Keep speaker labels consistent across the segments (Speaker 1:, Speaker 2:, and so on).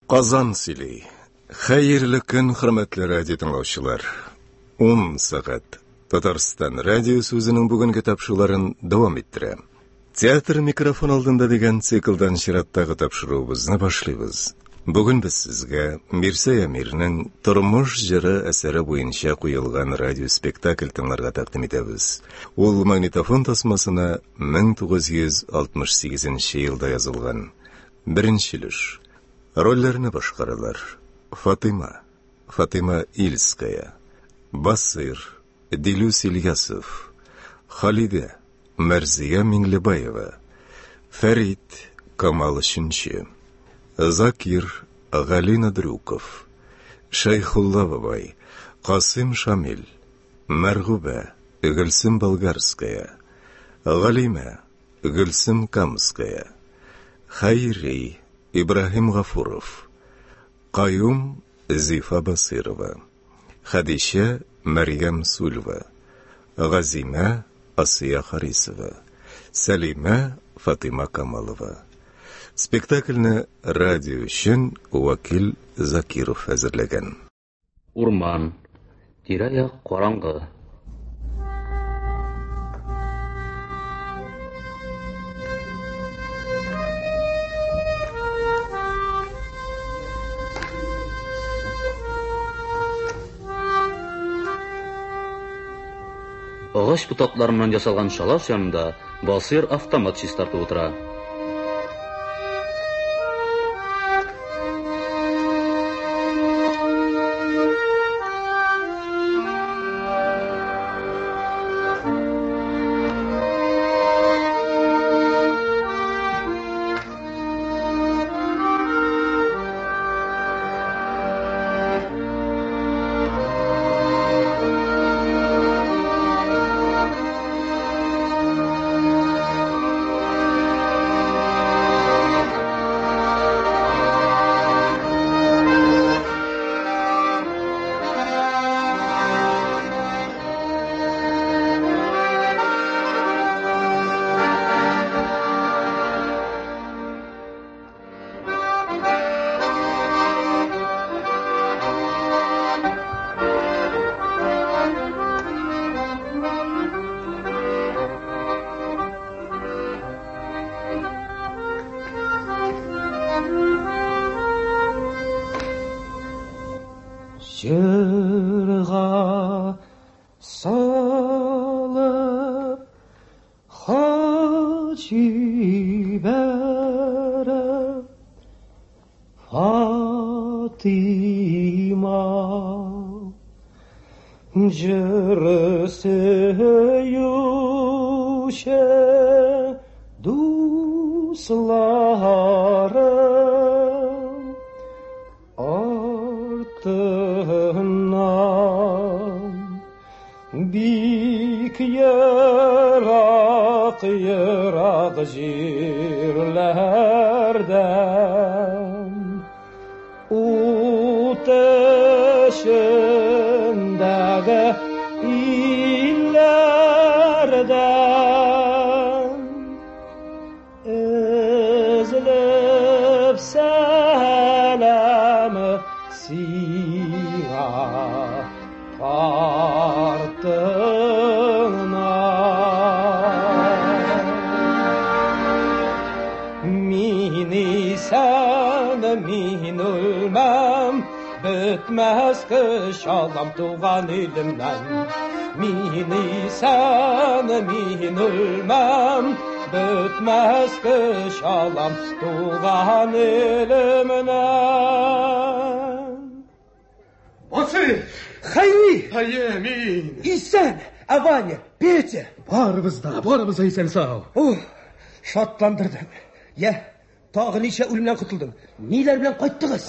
Speaker 1: Казан сөйлей. Хайырлы күн, хөрмәтле радио тыңлаучылар. 10 сәгать. Татарстан радио сүзенең бүгенге тапшыруларын дәвам иттерә. Театр микрофон алдында дигән циклдан чираттагы тапшыруыбызны башлыйбыз. Бүген без сезгә Мирса Ямирның Тормыш җыры әсәре буенча куелган радио спектакль тыңларга тәкъдим итәбез. Ул магнитофон тасмасына 1968 елда язылган. Беренче өлеш. Рольләрне башкаралар. Фатыма Ильская, Басыр, Дилүс Ильясов, Халида, Мәрзия Миңлебаева, Фәрит, Камал Үшінші, Закир, Галина Дрюков, Шайхулла Бабай, Касым Шамил, Мәргүбә, Гөлсем Болгарская, Галима, Гөлсем Камская, Хайри, Ибрахим Гафуров, Каюм, Зифа Басырова, Хадиша, Мәрьям Сульва, Газима, Асия Харисова, Салима, Фатыма Камалова. Спектакльне радио өчен Вакил Закиров әзерләгән.
Speaker 2: Урман, тирә-як караңгы. Ağaç butaklарыннан жасалган шалаш янында Басыр автомат чистартып утыра.
Speaker 3: Жырға салып хат жіберіп Фатима жыры сөюші дусларым артынан бик ерак жерлерден ут ішіндегі иллерден үзіліп сәлемі сиңа тартынан мини сәні мин өлмәм бітмәс кіш алам туған елімнен мини сәні мин өлмәм бітмәс кіш алам туған елімнен.
Speaker 4: Басыр!
Speaker 3: Хайри!
Speaker 4: Мин!
Speaker 3: İhsan, Аваня, Петя.
Speaker 4: Барыбыз исән сау.
Speaker 3: Шатландырдың. Тағы неше өлімнен құтылдың? Нелер білен қайттығыз?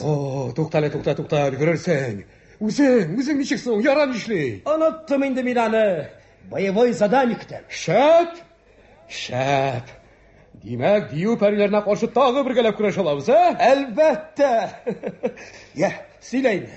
Speaker 4: Туктале, көрерсең. Үзең ничексің, яран ішлей.
Speaker 3: Ұныттым енді мен аны. Боевой заданиктен.
Speaker 4: Шәп. Демәк, дию пәрилеріне қаршы тағы біргелеп күреш алабыз, ә?
Speaker 3: Әлбәтті. Сөйлейін.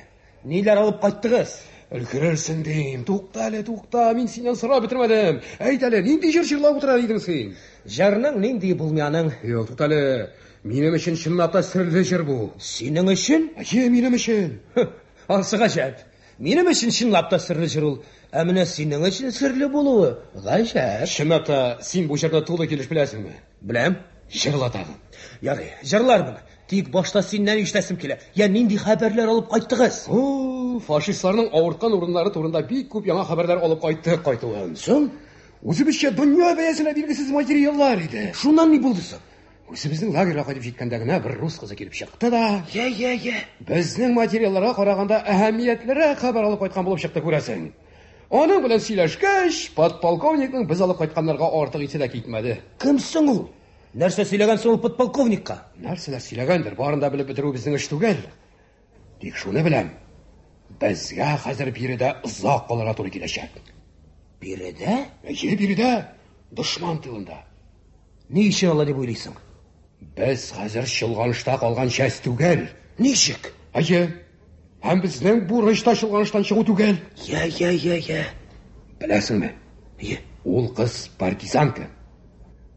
Speaker 3: Нелер алып қайттығыз?
Speaker 4: Өлгірерсің дейм. Туқта, мен сенен сұра бітірмедім. Әйт әлі, ненде жыр жырлап отырар едің сен?
Speaker 3: Жарның ненде бұл мяның?
Speaker 4: Туқтале, Минем өчен чынлап та серле җыр бу.
Speaker 3: Синең өчен?
Speaker 4: Минем өчен.
Speaker 3: Ансы гаҗәп. Минем өчен чынлап та серле җыр ул. Ә менә синең өчен серле булуы гаҗәп.
Speaker 4: Чынлап та син бу җырны тулы килеш беләсеңме?
Speaker 3: Беләм.
Speaker 4: Җырла тагын.
Speaker 3: Ярый, җырлармын. Тик башта синнән ишетәсем килә. Я нинди хәбәрләр алып кайттыгыз?
Speaker 4: Фашистларның авырткан урыннары турында бик күп яңа хәбәрләр алып кайтуын.
Speaker 3: Соң,
Speaker 4: Үзебезчә дөнья бәясенә билгесез материаллар иде.
Speaker 3: шуннан ни булды соң?
Speaker 4: Үзебезнең лагерьга кайтып җиткәндә генә бер рус кызы килеп чыкты да.
Speaker 3: Я.
Speaker 4: Безнең материалларга караганда әһәмиятлерәк хәбәр алып кайткан булып чыкты күрәсең. Аның белән сөйләшкәч, подполковникның без алып кайтканнарга артык исе дә китмәде.
Speaker 3: Кем соң ул? Нәрсә сөйләгән соң ул подполковникка?
Speaker 4: Нәрсәләр сөйләгәндер, барында белеп бетерү безнең эш түгел. Тик шуны беләм. Безгә хәзер биредә озак калырга туры киләчәк.
Speaker 3: Биредә?
Speaker 4: Биредә, дошман тылында.
Speaker 3: Ни өчен алай дип уйлыйсың?
Speaker 4: Без хәзер чолганышта калган часть түгел.
Speaker 3: Ничек?
Speaker 4: Һәм безнең бурычта чолганыштан чыгу түгел.
Speaker 3: Я.
Speaker 4: Беләсеңме? Ул кыз партизанка.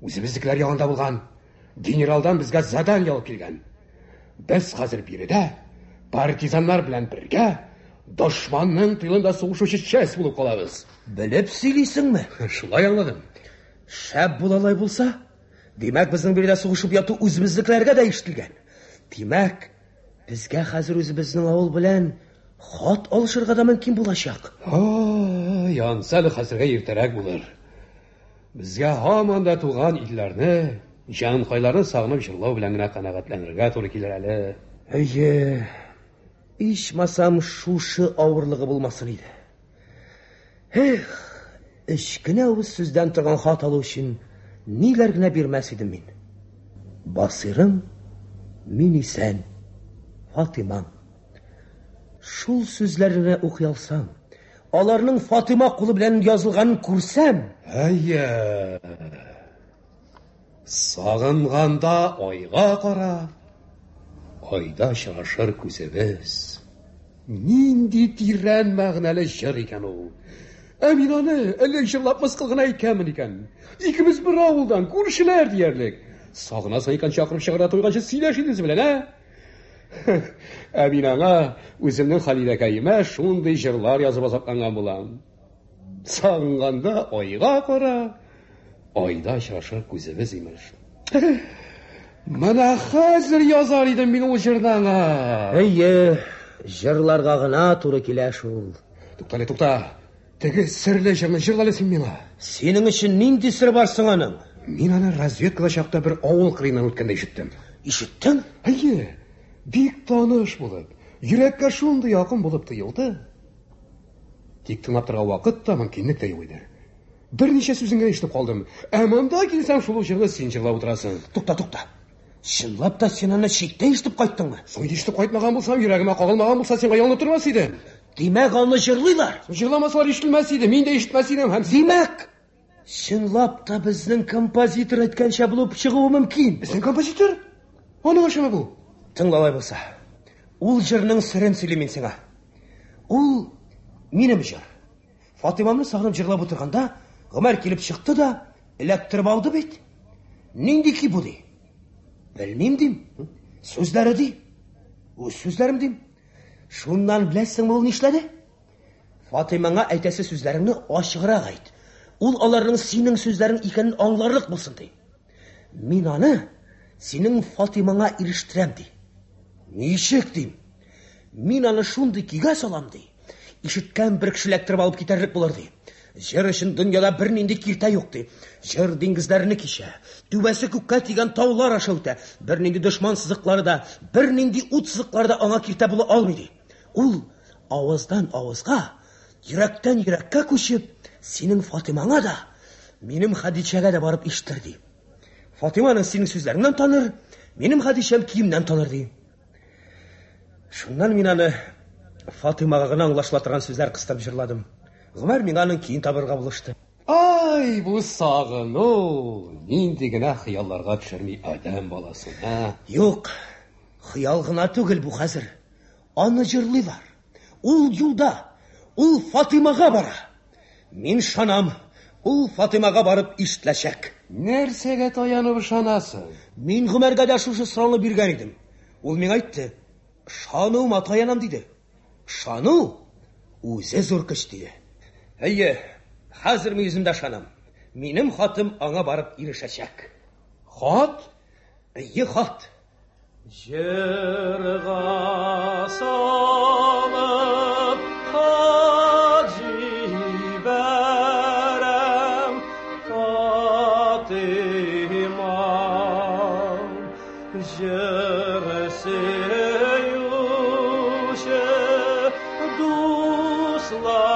Speaker 4: Үзебезнекеләр янында булган. Генералдан безгә задание алып килгән. Без хәзер биредә партизаннар белән бергә дошманның тылында сугышучы часть булып калабыз.
Speaker 3: Белеп сөйлисеңме?
Speaker 4: Шулай аңладым.
Speaker 3: Шәп булалай булса, димәк безнең биредә сугышып яту үзебезнекеләргә дә ишетелгән. Димәк, безгә хәзер үзебезнең авыл белән хат алышырга да мөмкин булачак.
Speaker 4: Янсәл хәзергә иртәрәк булыр. Безгә һаман да туган илләрне, җанкайларны сагынып җырлау белән генә канәгатьләнергә туры килер әле.
Speaker 3: Ичмасам шушы авырлыгы булмасын иде. Кечкенә үз сүздән торган хат алу өчен ниләр генә бирмәс идем мин. Басырым, мин исән, Фатимаң. Шул сүзләрне укый алсам, аларның Фатима кулы белән язылганын күрсәм,
Speaker 4: сагынганда айга кара, айда чырашыр күзебез. Нинди тирән мәгънәле җыр икән ул. Мин аны әллә җырлап мыскыл гына әйткәнмен икән. Икебез бер авылдан, күршеләр диярлек. Сагынасың икән чакырып чыгара туйганчы сөйләш инде белән, Мин аңа үземнең Хәлиләкәемә шундый җырлар язып азапланган булам. Сагынганда айга кара, айда чырашыр күзебез имеш. Менә хәзер язар идем мин ул җырны аңа.
Speaker 3: Җырларга гына туры килә шул.
Speaker 4: Тукта. Теге серле җырны җырлала син миңа.
Speaker 3: Синең өчен нинди сер бар соң аның?
Speaker 4: Мин аны разведкада чакта бер авыл кырыйнан үткәндә ишеттем.
Speaker 3: Ишеттең?
Speaker 4: Бик таныш булып, йөрәккә шундый якын булып тоелды. Тик тыңлап торган вакыт та мөмкинлек тә юк иде. Берничә сүзен генә ишетеп калдым. Монда килсәм шул җырны син җырлап утырасың.
Speaker 3: Тукта. Чынлап та син аны читтә ишетеп кайттыңмы?
Speaker 4: Соң ишетеп кайтмаган булсам, йөрәгемә кагылмаган булса, сиңа ялынып тормас идем.
Speaker 3: Димәк, аны җырлыйлар.
Speaker 4: Җырламаслар ишетелмәс иде, мин дә ишетмәс идем һәм
Speaker 3: димәк, чынлап та безнең композитор әйткәнчә булып чыгуы мөмкин.
Speaker 4: Безнең композитор? Аны ошамы бу?
Speaker 3: Тыңлалай булса, ул җырның сырын сөйлим мин сиңа. Ул минем җыр. Фатимамны сагынып җырлап утырганда, Гомәр килеп чыкты да, эләктереп алды бит. Нинди ки бу ди? Белмим дим. Сүзләре ди. Үз сүзләрем дим. Шуннан беләсеңме ул нишләде? Фатимаңа әйтәсе сүзләреңне ачыграк әйт. Ул аларның синең сүзләрең икәнен аңларлык булсын ди. Мин аны синең Фатимаңа ирештерәм ди. Ничек дим? Мин аны шундый кигә салам ди. Ишеткән бер кеше эләктереп алып китәрлек булыр ди. Җыр өчен дөньяда бер нинди киртә юк ди. Җыр диңгезләрне кичә, түбәсе күккә тигән таулар аша үтә. Бер нинди дошман сызыклары да, бер нинди ут сызыклары да аңа киртә була алмый ди. Ул авыздан авызга, йөрәктән йөрәккә күчеп, синең Фатимаңа да, минем Хәдичәгә дә барып ишетер ди. Фатиманың синең сүзләреңнән таныр, минем Хәдичәм киемнән таныр ди. Шуннан мин аны Фатимага гына аңлашыла торган сүзләр кыстап җырладым. Гомәр миңа аның киен табырга булышты.
Speaker 4: Ай, бу сагыну, нинди генә хыялларга төшерми адәм баласын,
Speaker 3: Юк, хыял гына түгел бу хәзер. Аны җырлыйлар. Ул юлда, ул Фатимага бара. Мин шанам, ул Фатимага барып ишетеләчәк.
Speaker 4: Нәрсәгә таянып ышанасың?
Speaker 3: Мин Гомәргә дә шушы сорауны биргән идем. Ул миңа әйтте. Ышануыма таянам диде. Ышану үзе зур көч диде. Әйе, хәзер мин үзем дә ышанам. Минем хатым аңа барып ирешәчәк.
Speaker 4: Хат?
Speaker 3: Әйе, хат. Җырга салып хат җибәрәм Фатимам, җыры сөюче дусларым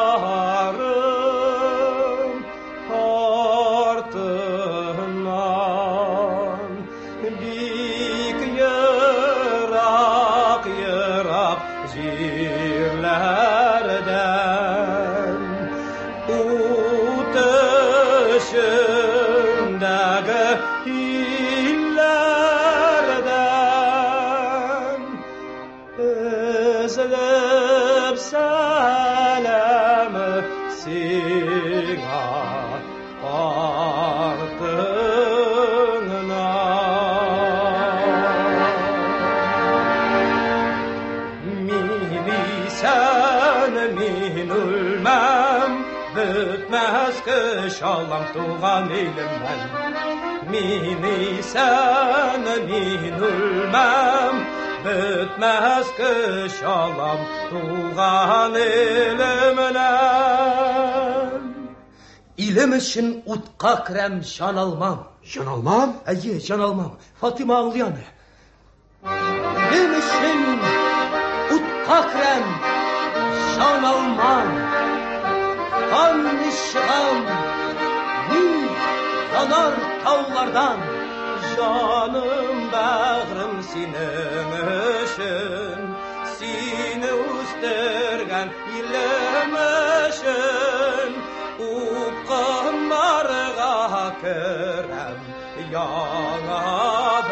Speaker 3: артыннан бик ерак җирләрдән утышындагы илләрдән өзелеп сәлам сиңа Min ölmem, bitmez kışalam tuğan elimden. Min ölmem, bitmez kışalam tuğan elimden. İlim için utqa kirem can almam.
Speaker 4: Can almam?
Speaker 3: Әйе, can almam. Fatima ağlayanı. İlim için utqa kirem can almam. Kan işğam min yanar tağlardan. Canım bağrım senin için, seni üstürgen ilim için. Uqmarga kirem yanadan.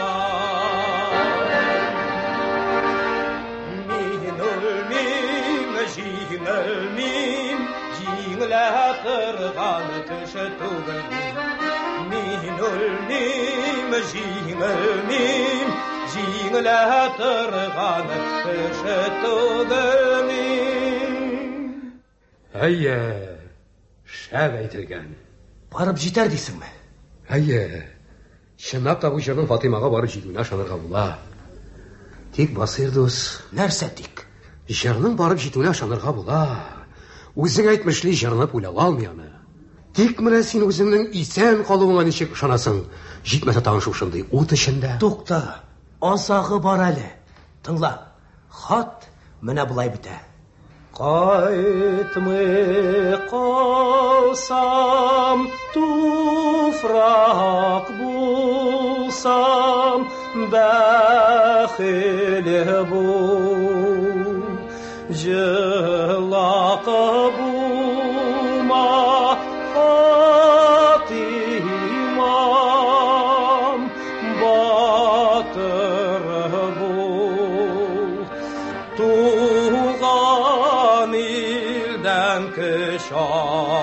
Speaker 3: Min ölmim, jingilmim, jingle qirgan kişi tugilmim. Min ölmim, jingilmim, jingle qirgan kişi tugilmim.
Speaker 4: Әйе, шәп әйтелгән.
Speaker 3: Барып җитәр дисеңме?
Speaker 4: Әйе, чынлап та бу җырның Фатимага барып җитүенә ышанырга була. Тик Басир дус,
Speaker 3: Нәрсә тик?
Speaker 4: җырның барып җитүенә ышанырга була. Үзең әйтмешли җырны уйлап алмыймы? Тик менә син үзеңнең исән калуыңа ничек ышанасың? Җитмәсә тагын шушындый ут эчендә.
Speaker 3: Тукта, азагы бар әле. Тыңла, хат менә булай бетә. Кайтмый калсам, туфрак булсам, бәхиле бул, җылакы булма, Фатимам, батыр бул, туган илдән көч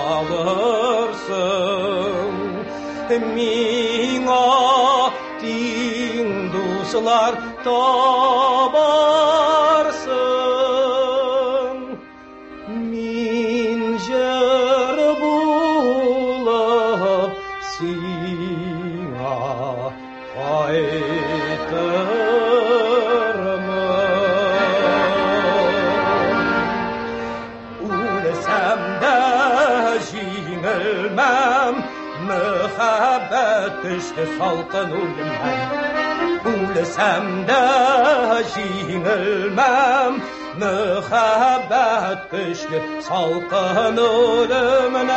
Speaker 3: алырсың, миңа тиң дуслар табарсың. Мин җыр булып сиңа кайтырмын. Үлсәм дә җиңелмәм, мөхәббәт төште салкын үлемнән. Үлсәм дә җиңелмәм, мөхәббәт көчле салкын үлемнән.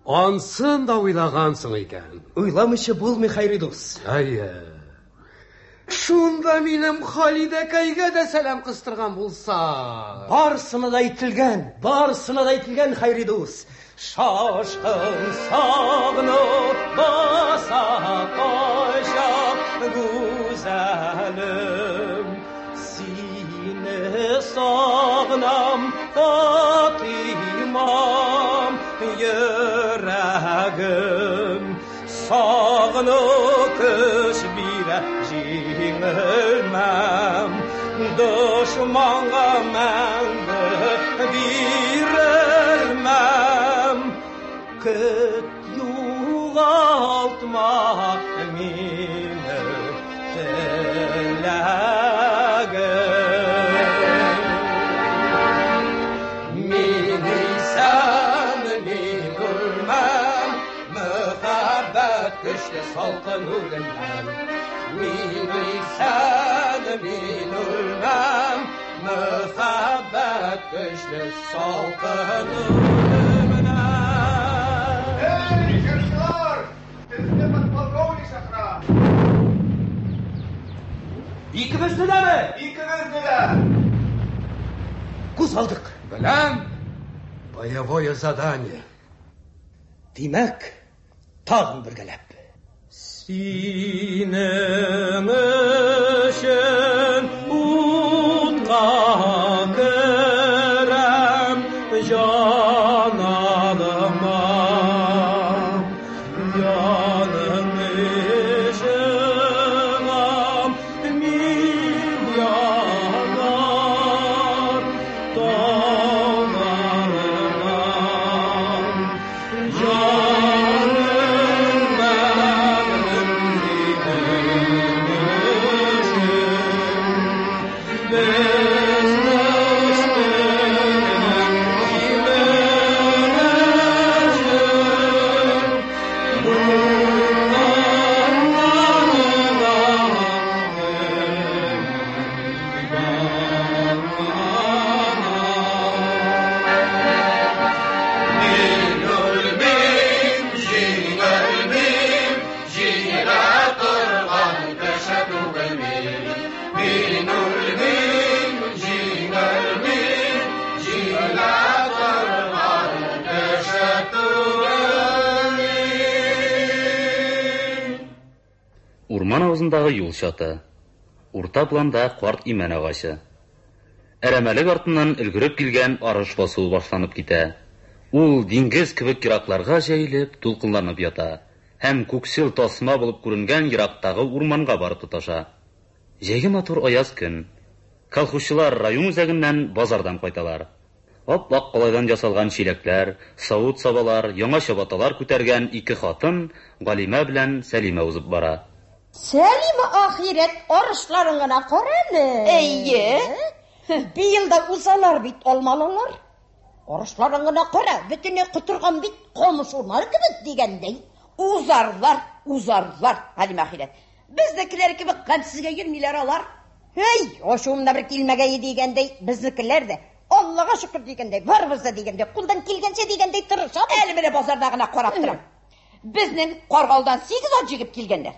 Speaker 4: Ансын да уйлагансың икән.
Speaker 3: Уйламыйча булмый, Хәйри дус.
Speaker 4: Әйе. Шунда минем Халидәкәйгә дә сәлам кыстырган булса.
Speaker 3: Барсына да әйтелгән, Хәйри дус. Шашкын сагынып баса кайшап гүзәлем, сине сагынам, Фатимам, йөрәгем. sağlık bire jingilmem düşmana mende birilmem kıt yuğaltma mini telagim mini sen bilmem muhabbet güçlü salkın ölmem mini sen bilmem muhabbet güçlü salkın ölmem.
Speaker 5: Ey juristlar, bizde podполковник Sahra.
Speaker 3: İkimiz de mi?
Speaker 5: İkimiz de.
Speaker 3: Kuz aldık.
Speaker 4: Bilem, boyavoy zadание.
Speaker 3: Demek tağın bir gelep. Senin için utka kerem can alıma yanım işim milyoner dağlarıma canım
Speaker 2: Урман авызындағы юл чаты. Урта планда карт имән ағашы. Әрәмәлек артыннан өлгөрөп килгән арыш басуы башланып китә. Ул диңгез кебек ерактарга җәелеп, дулкынланып ята. Һәм күксел тасма булып күренгән ерактагы урманга барып тоташа. Җәйге матур аяз көн. Колхозчылар район үзәгеннән базардан кайталар. Ап-ак калайдан ясалган чиләкләр, савыт сабалар, яңа чабаталар күтәргән ике хатын Галимә белән Сәлимә узып бара.
Speaker 6: Сәлимә ахирет арышларын гына караны.
Speaker 7: Әйе.
Speaker 6: Быелда узалар бит алмалылар. Арышларын гына кара, бөтенләй кутырган бит комыш урманы кебек дигәндәй.
Speaker 7: Узарлар. Галимә ахирет. Безнекеләр кебек гамсызга йөрмиләр алар.
Speaker 6: Hey, ошуымда бер килмәгәй дигәндәй, безнекеләр дә Аллага шөкер дигәндәй, барыбыз да дигәндәй, кулдан килгәнчә дигәндәй тырышабыз.
Speaker 7: Әле менә базарда гына карап торам. Безнең Каргалдан 8 ат җигеп килгәннәр.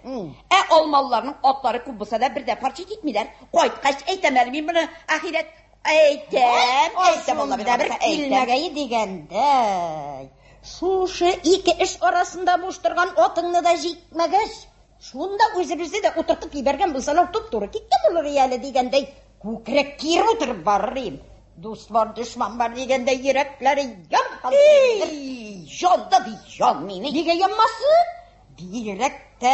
Speaker 7: Алмалыларның атлары күп булса да бердә парча китмиләр. Кайткач әйтәм әле мин моны ахирет. Әйтәм Алла
Speaker 6: Ошуымда бер килмәгәй дигәндәй. Шушы ике эш арасында буш торган атыңны да җикмәгәч, шунда үзебезне дә утыртып ибәргән булсалар туп-туры киткән булыр әле дигәндәй, күкрәк кире утырып барырым. Дуст бар, дошман бар дигәндәй йөрәкләре янмады.
Speaker 7: Җанда ди җан мине.
Speaker 6: Нигә янмасын? Бигрәк тә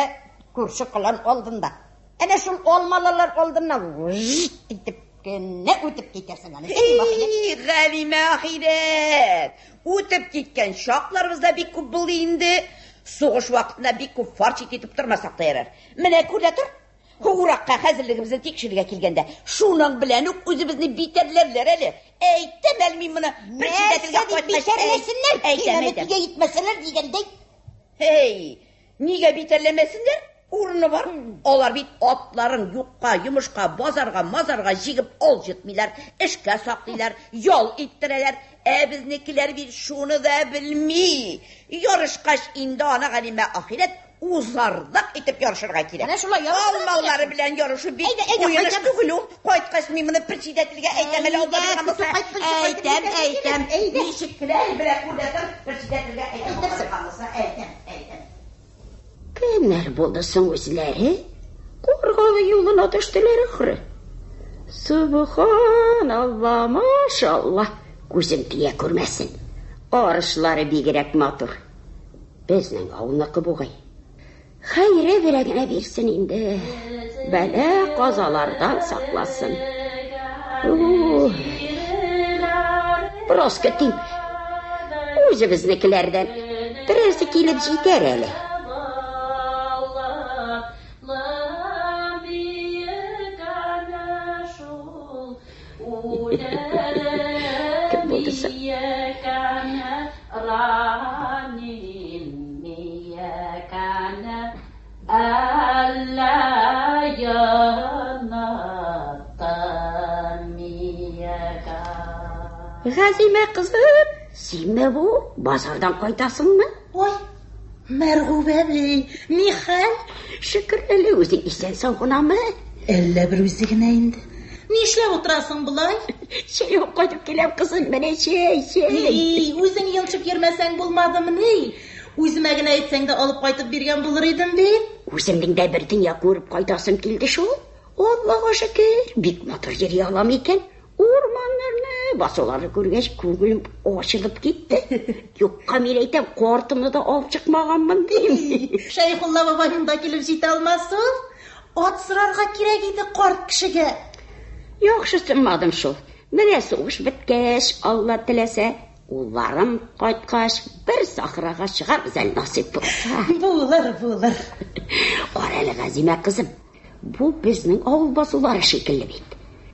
Speaker 6: күрше кылан алдында. Әнә шул алмалылар алдыннан итеп кенә үтеп китәрсең аны.
Speaker 7: Галимә ахирет. Үтеп киткән шакларыбызда бик күп булды инде. Сугыш вакытында бик күп фарчи китеп тормасак та ярар. Менә күрә тор. Уракка хәзерлегебезне тикшерергә килгәндә, шуның белән үк үзебезне битәрләрләр әле. Әйтәм әле мин моны председательгә
Speaker 6: кайтмаслар. Әйтәм итмәсәләр дигәндәй.
Speaker 7: Нигә битәрләмәсеннәр? Урыны бар. Алар бит атларын юкка, йомышка, базарга, мазарга җигеп алҗытмыйлар, эшкә саклыйлар, ял иттерәләр. Безнекеләр бит шуны да белми. Ярышкач инде ана Галимә ахирет узарлык итеп ярышырга кирәк.
Speaker 6: Менә шулай
Speaker 7: Алмалары белән ярышу бик уйныш түгел ул. Кайткач мин моны председательгә әйтәм әле алда биргән булса. Әйтәм. Ничекләр белән күрдәтер председательгә әйтәм.
Speaker 6: Кемнәр булды соң үзләре? Каргалы юлына төштеләр ахры. Субханалла, машалла. Күзем тия күрмәсен. Арышлары бигрәк матур. Безнең авылныкы бугай.
Speaker 8: Hayre verəgənə versin indi. Bələ qazalardan saklasın. Biraz kötüyüm. Özümüzdekilerden birisi gelip gider hele. Kim bulduysa? Gazime kızım, sen bu bazardan kaytasın mı?
Speaker 6: Oy, Merhube bey, Nihal.
Speaker 8: Şükür öyle özün isen sağına mı?
Speaker 6: Elle bir üzüğüne indi. Nişle oturasın bulay?
Speaker 8: Şey yok koyduk gelem kızım bana şey.
Speaker 6: Özün yılçıp yermesen bulmadı mı ne? Özüme gine etsen de alıp kaytıp birgen bulur idim be.
Speaker 8: Özümden de bir dünya görüp kaytasım geldi şu. Allah'a şükür, bir motor yeri alam iken ormanlarını, basoları görgeç kugulum açılıp gitti. Yok kameraydım, kortumunu da alıp çıkmağamın diyeyim.
Speaker 6: Şeyhullah babanın da gelip jit alması. At sırarga kirek idi kort kişige.
Speaker 8: Yaxşısınmadım şu. Mene soğuş bitkeş, Allah dilese. Ularım kaytkaş, bir sahraga çıkar güzel nasip olsa.
Speaker 6: Bulur.
Speaker 8: Oralı Gazime kızım, bu bizning avul basuları şekilli bit.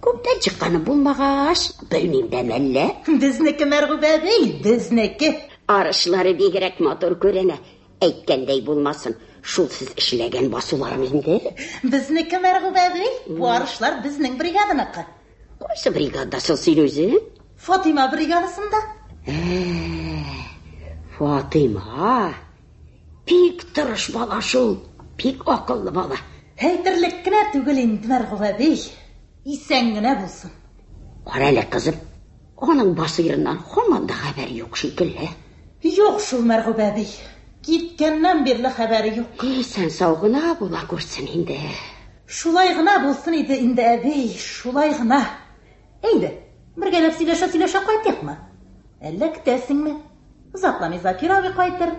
Speaker 8: Köpten çıkanı bulmağaş, bilmeyim demelle.
Speaker 6: Bizniki Merhube bey, bizniki.
Speaker 8: Arışları bir gerek motor görene, eytkendey bulmasın. Şulsuz işlegen basularım indi.
Speaker 6: Bizniki Merhube bey, bu arışlar bizning brigadınıqı.
Speaker 8: Qaysı brigadasın sen özün?
Speaker 6: Fatima brigadasında.
Speaker 8: Fatima, pek tırış bala şul, pek akıllı bala.
Speaker 6: Heytirlikkine tügül indi Merhube bey. İsengine bulsun.
Speaker 8: Oralı kızım, onun basırından homanda haber yok şekilli.
Speaker 6: Yok şul Merhube bey. Gitkenden birli haberi yok.
Speaker 8: Sen sağına bula görsün indi.
Speaker 6: Şulaygına bulsun idi indi ebey, şulaygına. Eydi, bir gelip sileşe kaytık mı? Elle gidesin mi? Uzaklamıza piravi kaytır,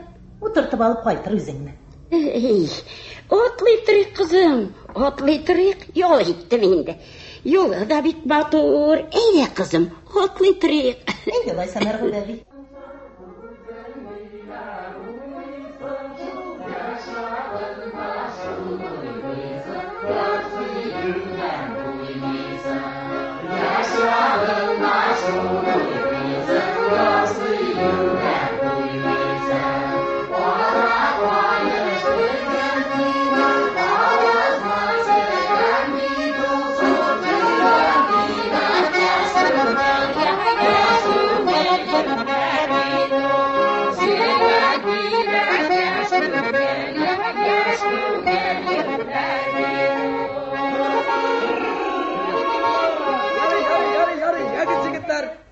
Speaker 6: oturtup alıp kaytır üzerine.
Speaker 8: Otlaytırık kızım, otlaytırık, yol gittim indi. Yolu da bit motor, eyle kızım, otlaytırık.
Speaker 6: Eydi laysa Merhube bey.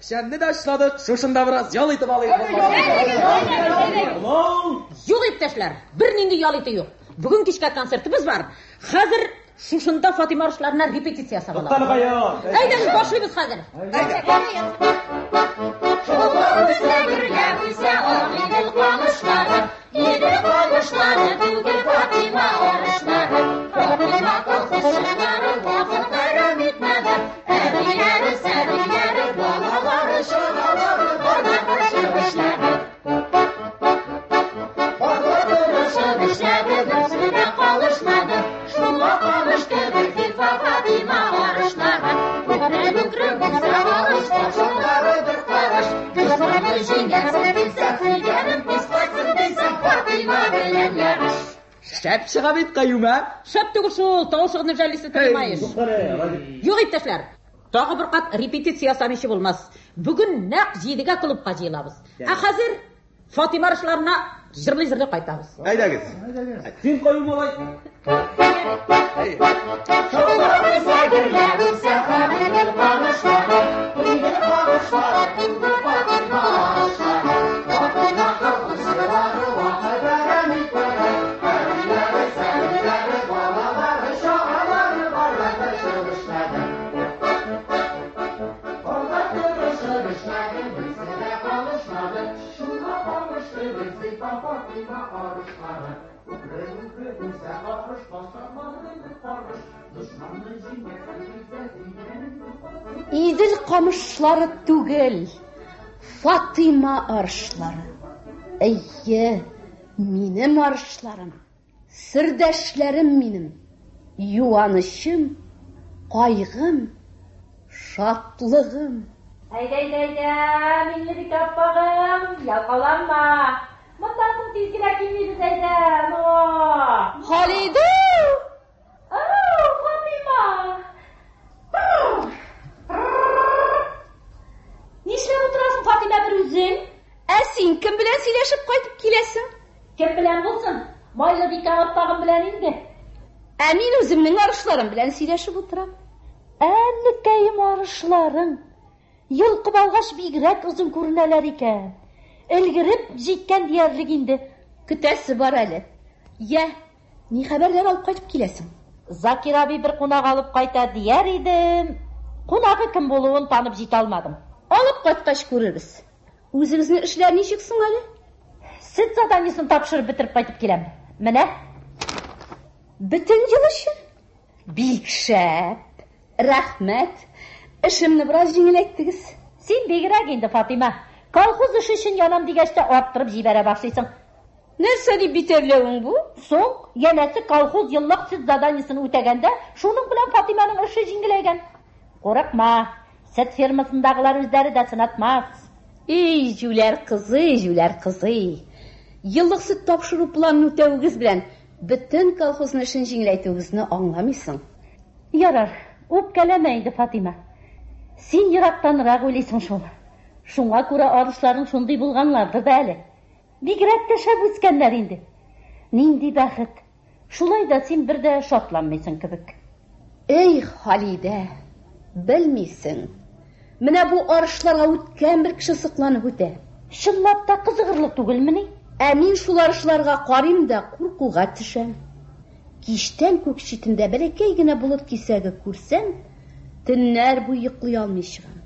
Speaker 3: Şenni de açladık, şuşunda biraz yal itip alayım.
Speaker 9: Yok ipteşler, bir nindi yal iti yok. Bugün kişka konsertimiz var. Hazır şuşunda Fatima arışlarına repetitsiyası var.
Speaker 3: Tutalım ayağı.
Speaker 9: Haydi başlayız hazır.
Speaker 3: Şep çığa bit kayyuma.
Speaker 9: Şap tügü şul, tavuşығını жәлесі тырмайыз. Yok ipteşler, tағы bir qat repetitsiyасы işi olmaz. Bugün naq 7'ge klubqa жиыламыз. Hazır Fatima arışlarına jırlı qaytamız.
Speaker 3: Hayda git. Sen kayyum olay.
Speaker 10: Şuna kalmıştı bizi
Speaker 8: İdil камышлары түгел, Фатима арышлары. Әйе, минем арышларым, сирдәшләрем минем, юанышым, кайгым, шатлыгым.
Speaker 9: Әйдә, мине бик аппагым, ялкаланма. Мондан соң тизгенә килмибез әйдә.
Speaker 8: Халида!
Speaker 9: Фатима! Нишләп утырасың, Фатима, бер үзең?
Speaker 8: Син кем белән сөйләшеп кайтып киләсең?
Speaker 9: Кем белән булсын? Майлы бик аппагым белән инде.
Speaker 8: Мин үземнең арышларым белән сөйләшеп утырам.
Speaker 9: Әнекәем арышларың. Йолкып алгач бигрәк озын күренәләр икән. Элгереп җиткән диярлек инде.
Speaker 8: Көтәсе бар әле. Я, ни хәбәрләр алып кайтып киләсең?
Speaker 9: Закир аби бер кунак алып кайта дияр идем. Кунагы кем булуын танып җитә алмадым.
Speaker 8: Алып кайткач күрербез. Үзегезнең эшләр ничек соң әле?
Speaker 9: Сөт заданиесен тапшырып бетереп кайтып киләм. Менә.
Speaker 8: Бөтен ел өчен? Бик шәп. Рәхмәт. Эшемне бераз җиңеләйттегез.
Speaker 9: Син бигрәк инде, Фатима. Колхоз эше өчен янам дигәчтә арттырып җибәрә башлыйсың.
Speaker 8: Нәрсә дип битәрләвең бу?
Speaker 9: Соң, янәсе колхоз еллык сөт заданиесен үтәгәндә, шуның белән Фатиманың эше җиңеләйгән. Курыкма, сөт фермасындагылар үзләре дә сынатмас.
Speaker 8: Җүләр кызый. Еллык сөт тапшыру планын үтәвегез белән бөтен колхозның эшен җиңеләйтүегезне аңламыйсың.
Speaker 9: Ярар, үпкәләмә инде, Фатима. Син ерактанрак уйлыйсың шул. Шуңа күрә арышларың шундый булганлардыр да әле. Бигрәк тә шәп үскәннәр инде. Нинди бәхет. Шулай да син бер дә шатланмыйсың кебек.
Speaker 8: Эй, Халидә, белмисең. Менә бу арышларга үткән бер кеше сыкланып үтә.
Speaker 9: Чынлап та кызыгырлык түгелмени?
Speaker 8: Мин шул арышларга карыйм да куркуга төшәм. Киштән күк читендә бәләкәй генә булып кисәге күрсәм, төннәр буе йоклый алмый чыгам.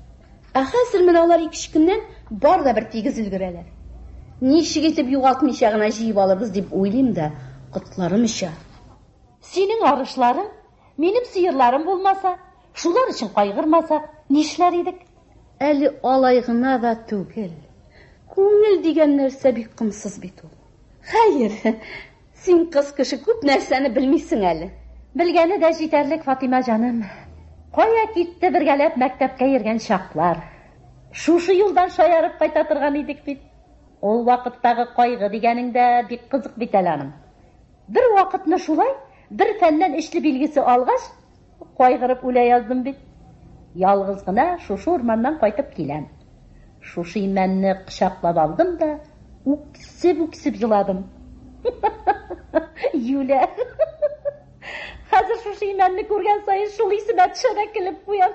Speaker 8: Хәзер менә алар 2 көннән бар да бер тигез өлгерәләр. Ничек итеп югалтмыйча гына җыеп алырбыз дип уйлыйм да, котларым оча.
Speaker 9: Синең арышларың, минем сыерларым булмаса, шулар өчен кайгырмасак, нишләр идек?
Speaker 8: Әле алай гына да түгел. Күңел дигән нәрсә бик кымсыз бит ул. Хәер, син кыз кеше күп нәрсәне белмисең әле.
Speaker 9: Белгәне дә җитәрлек, Фатима җаным. Кая китте бергәләп мәктәпкә йөргән чаклар. Шушы юлдан шаярып кайта торган идек бит. Ул вакыттагы кайгы дигәнең дә бик кызык бит әле. Бер вакытны шулай, бер фәннән эшле билгесе алгач, кайгырып үлә яздым бит. Ялгыз гына шушы урманнан кайтып киләм. Шушы имәнне кычаклап алдым да, үксеп җыладым. Юля. Хәзер шушы имәнне күргән сайын шул исемә төшәрә килеп куям.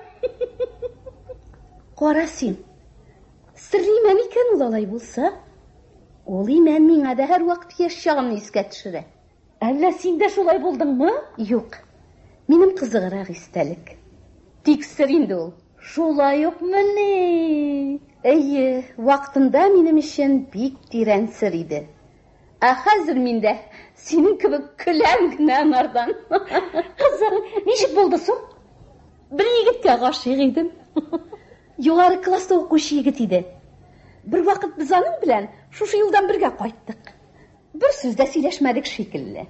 Speaker 8: Кара син. Сirri имән икән ул алай булса, ул имән миңа да һәр вакыт яшь чагымны искә төшерә.
Speaker 9: Әллә син дә шулай булдыңмы?
Speaker 8: Юк. Минем кызыграк истәлек. Тик сер инде ул.
Speaker 9: Шулай укмыни?
Speaker 8: Әйе, вакытында минем өчен бик тирән сер иде. Хәзер миндә синең кебек көләм генә нардан.
Speaker 9: Кызым, ничек булды соң?
Speaker 8: Бер егеткә гашыйк идем. Югары класста укучы егет иде. Бер вакыт без аның белән шушы юлдан бергә кайттык. Бер сүз дә сөйләшмәдек шикелле.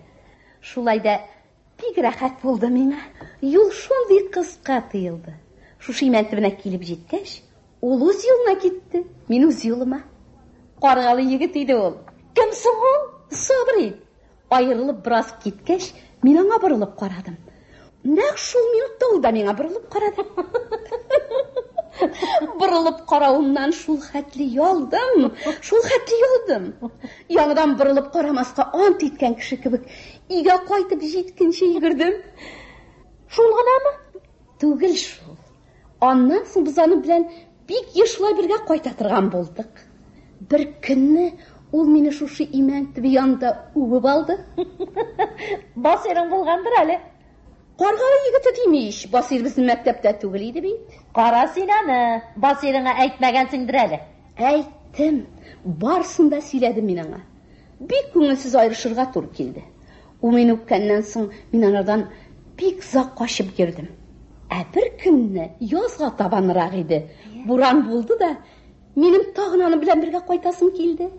Speaker 8: Шулай да бик рәхәт булды миңа. Юл шундый кыска тыелды. Шушы имән төбенә килеп җиткәч, ул үз юлына китте, мин үз юлыма. Каргалы егет иде ул.
Speaker 9: Кем соң ул?
Speaker 8: Сабрит. Аерылып бераз киткәч, мин аңа борылып карадым. Нәкъ шул минутта ул да миңа борылып карады. Борылып каравымнан шул хәтле ялдым. Яңадан борылып карамаска ант иткән кеше кебек, өйгә кайтып җиткенче йөгердем.
Speaker 9: Шул гынамы?
Speaker 8: Түгел шул. Аннан соң без аны белән бик ешлай бергә кайта торган булдык. Бер көнне ул мине шушы имән төбе янында үбеп алды.
Speaker 9: Басирың булгандыр әле.
Speaker 8: Каргалы егете димиш, Басир безнең мәктәптә түгел иде бит.
Speaker 9: Кара син аны, Басирыңа әйтмәгәнсеңдер әле.
Speaker 8: Әйттем, барсын да сөйләдем мин аңа. бик күңелсез айрышырга туры килде. Ул мине үпкәннән соң мин анардан бик зак качып йөрдем. Ә бер көнне язга табанрак иде. Буран булды да, минем тагын аны белән бергә кайтасым килде.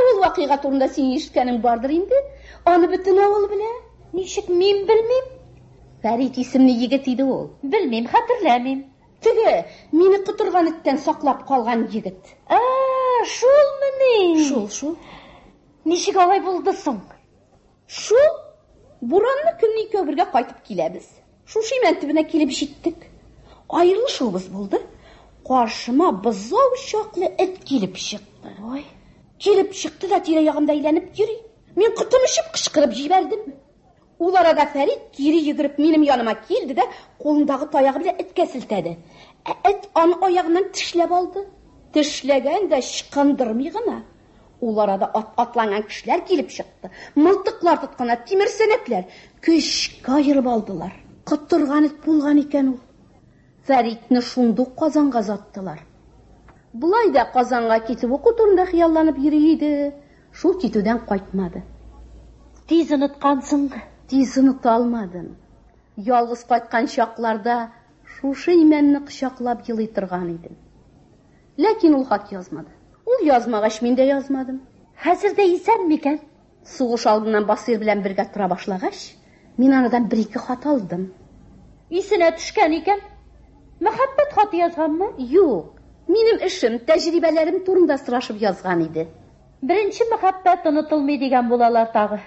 Speaker 8: Ул вакыйга турында син ишеткәнең бардыр инде. Аны бөтен авыл белә.
Speaker 6: Ничек мин белмим?
Speaker 8: Фәрит исемле егет иде ул.
Speaker 6: Белмим, хәтерләмим.
Speaker 8: Теге, мине кытырган иттән саклап калган егет.
Speaker 6: Шулмы ни?
Speaker 8: Шул.
Speaker 6: Ничек алай булды соң?
Speaker 8: Шул, буранны көнне икәү бергә кайтып киләбез. Шул шимән төбенә килеп җиттек. Аерылышыбыз булды. Каршыма бозау чаклы эт килеп чыкты.
Speaker 6: Ой,
Speaker 8: килеп чыкты да тирә-ягымда әйләнеп йөри. Мин кытымышып кычкырып җибәрдем. Ул арада Фәрит кире йөгереп минем яныма килде дә кулындагы таягы белән эткә селтәде. Эт аны аягыннан тешләп алды. Тешләгән дә чыкындырмый гына. Ул арада атланган кешеләр килеп чыкты. Мылтыклар тоткан, тимер сәнәкләр көчкә айырып алдылар. Кытырган эт булган икән ул. Фәритне шундук Казанга заттылар. Булай да Казанга китеп уку турында хыялланып йөри иде. Шул китүдән кайтмады.
Speaker 6: тиз оныткансың.
Speaker 8: Тиз оныта алмадым. Ялгыз кайткан чакларда шушы имәнне кычаклап елый торган идем. Ләкин ул хат язмады. Ул язмагач мин дә язмадым.
Speaker 6: Хәзер дә исән микән?
Speaker 8: Сугыш алдыннан Басир белән бергә тора башлагач, мин анадан бер-ике хат алдым.
Speaker 6: Исенә төшкән икән. Мәхәббәт хаты язганмы?
Speaker 8: Юк, минем эшем, тәҗрибәләрем турында сорашып язган иде.
Speaker 6: Беренче мәхәббәт онытылмый дигән булалар тагы.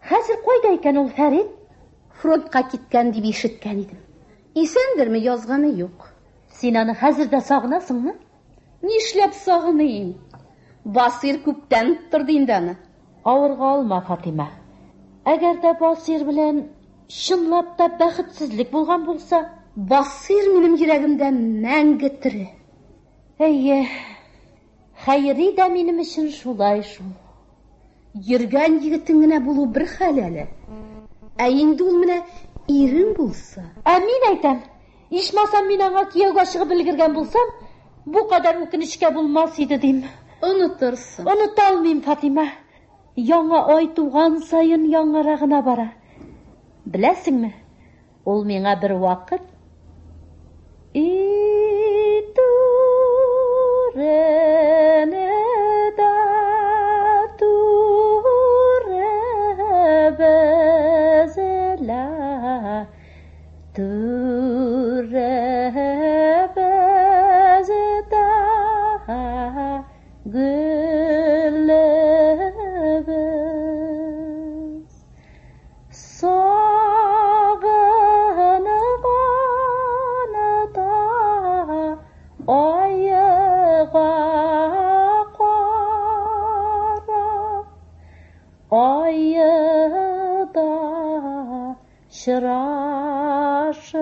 Speaker 6: Хәзер кайда икән ул Фәрит?
Speaker 8: Фронтка киткән дип ишеткән идем. Исәндерме, язганы юк.
Speaker 6: Син аны хәзер дә сагынасыңмы?
Speaker 8: Нишләп сагыным? Басир күптән торды инде аны.
Speaker 6: Авырга алма, Фатима. Әгәр дә Басир белән чынлап та бәхетсезлек булган булса,
Speaker 8: Басир минем йөрәгемдә мәңге тере.
Speaker 6: Әйе, хәйри дә минем өчен шулай шул.
Speaker 8: Йөргән егетең генә булу бер хәл әле. Ә инде ул менә ирең булса.
Speaker 6: Мин әйтәм, ичмасам мин аңа кияүгә чыгып өлгергән булсам, бу кадәр үкенечкә булмас иде дим.
Speaker 8: Онытырсың.
Speaker 6: Оныта алмыйм, Фатима. Яңа ай туган сайын яңарагына бара. Беләсеңме? Ул миңа бер вакыт şıraşırıy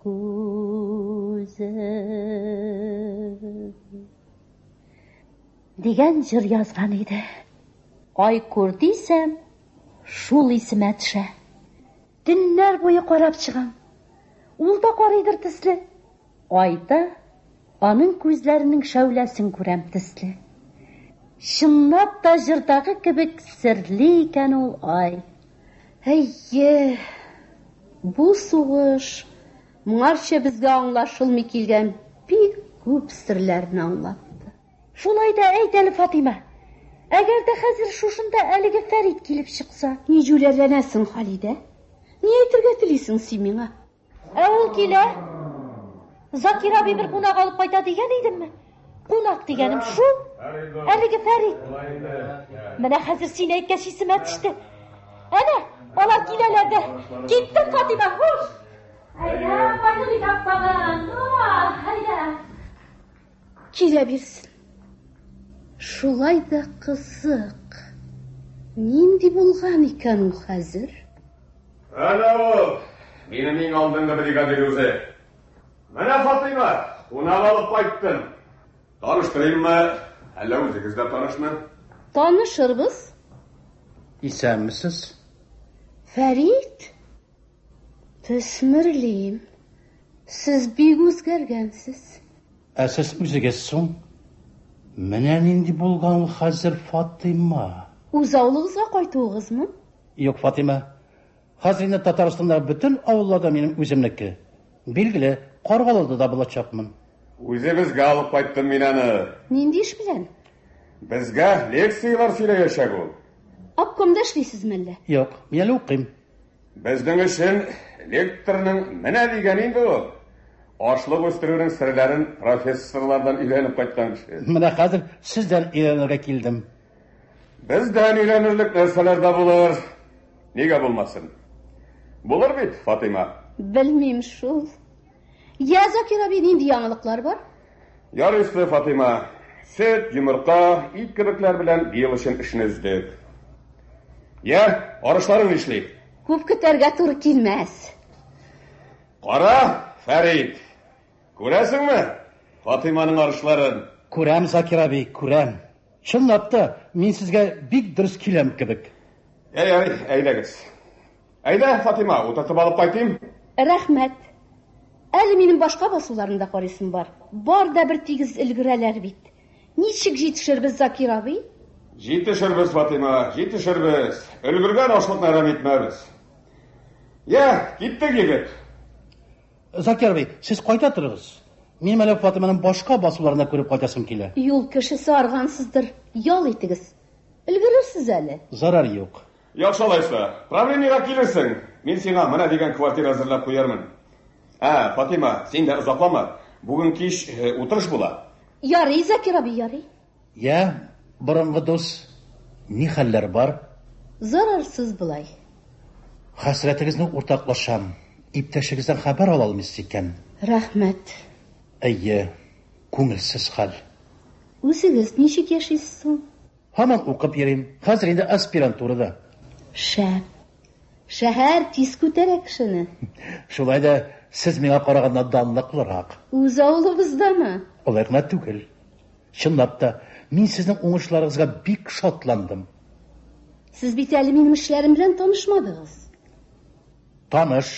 Speaker 6: gözü degan jir yozgan edi. Oy ko'rdiysam, shul esimga tusha. Dinlar bo'yi qarab chiqam. Ул да qaraydir tisli. Oyda aning ko'zlarining shavlasin ko'ram tisli. Shunlab da jirdagi kibik sirli ekan ul ay. Әйе, bu сугыш моңарча безгә аңлашылмый килгән бик күп серләрне аңлатты. Шулай да әйт әле, Фатима, әгәр дә хәзер шушында әлеге Фәрит килеп чыкса,
Speaker 8: ни җүләләнәсең, Халидә? Ни әйтергә телисең син миңа?
Speaker 6: Ул килә. Закир аби бер кунак алып кайта дигән идемме? Кунак дигәнем шул. Әлеге Фәрит. Менә хәзер син әйткәч исемә төште. Әнә, алар киләләр дә. Киттем, Фатима, хуш. Әйдә, кайтып тапмаган. Әйдә.
Speaker 8: Килә бирсен. Шулай да кызык. Нинди булган икән ул хәзер?
Speaker 5: Әнә ул, минем иң алдыңгы бригадир үзе. Менә Фатима, кунак алып кайттым. Таныштырыйммы? Әллә үзегез дә танышмы?
Speaker 8: Танышырбыз.
Speaker 4: Исәнмесез?
Speaker 8: Фәрит, төсмерлим. Сез бик үзгәргәнсез.
Speaker 4: Сез үзегез соң?
Speaker 10: Менә нинди булган хәзер Фатыйма?
Speaker 8: Үз авылыгызга кайтуыгызмы?
Speaker 10: Юк, Фатыйма. Хәзер инде Татарстанда бөтен авылларда минем үземнеке. Билгеле, Каргалыда да булачакмын.
Speaker 5: Үзебезгә алып кайттым мин аны.
Speaker 8: Нинди эш белән?
Speaker 5: Безгә лекциялар сөйләячәк ул.
Speaker 8: Обкомда эшлисезме әллә?
Speaker 10: Юк, мин әле укыйм.
Speaker 5: Безнең өчен лекторның менә дигән инде ул. Ашлык үстерүнең серләрен профессорлардан өйрәнеп кайткан кеше.
Speaker 10: Менә хәзер сездән өйрәнергә килдем.
Speaker 5: Бездән өйрәнерлек нәрсәләр дә булыр. Нигә булмасын? Булыр бит, Фатыйма.
Speaker 8: Белмим шул. Я Закир аби, нинди яңалыклар бар?
Speaker 5: Ярыйсы, Фатыйма. Сөт, йомырка, ит кебекләр белән ел өчен эшне үздек. Я, арышларың эшли.
Speaker 8: Күп көтәргә туры килмәс.
Speaker 5: Кара, Фәрит. Күрәсеңме? Фатыйманың арышларын.
Speaker 10: Күрәм, Закир аби, күрәм. Чынлап та, мин сезгә бик дөрес киләм кебек.
Speaker 5: Әйдәгез. Әйдә, Фатыйма, утыртып алып кайтыйм.
Speaker 8: Рәхмәт. Әле минем башка басуларында карыйсым бар. Бар да бер тигез өлгерәләр бит. Ничек җитешербез, Закир аби?
Speaker 5: Җитешербез, Фатыйма, җитешербез. Өлгергән ашлыкны әрәм итмәбез. Я, киттек, егет.
Speaker 10: Закир аби, сез кайта торыгыз. Мин әле Фатыйманың башка басуларында күреп кайтасым килә.
Speaker 8: Юл кешесе аргансыздыр. Ял итегез. Өлгерерсез әле.
Speaker 10: Зарар юк.
Speaker 5: Яхшы алайса, проблемага килерсең. Мин сиңа менә дигән квартира әзерләп куярмын. Фатыйма, син дә озаклама. Бүген кич утырыш була.
Speaker 8: Ярый, Закир аби, ярый.
Speaker 10: Я, борынгы дус, ни хәлләр бар?
Speaker 8: Зарарсыз булай.
Speaker 10: Хәсрәтегезне уртаклашам. Иптәшегездән хәбәр ала алмыйсыз икән.
Speaker 8: Рәхмәт.
Speaker 10: Әйе, күңелсез хәл.
Speaker 8: Үзегез ничек яшисез?
Speaker 10: Һаман укып йөрим. Хәзер инде аспирантурада.
Speaker 8: Шәп. Шәһәр тиз күтәрә кешене.
Speaker 10: Шулай да сез миңа караганда данлыклырак.
Speaker 8: Үз авылыбыздамы?
Speaker 10: Алай гына түгел. Чынлап та, мин сезнең уңышларыгызга бик шатландым.
Speaker 8: Сез бит әле минем эшләрем белән танышмадыгыз.
Speaker 10: Таныш.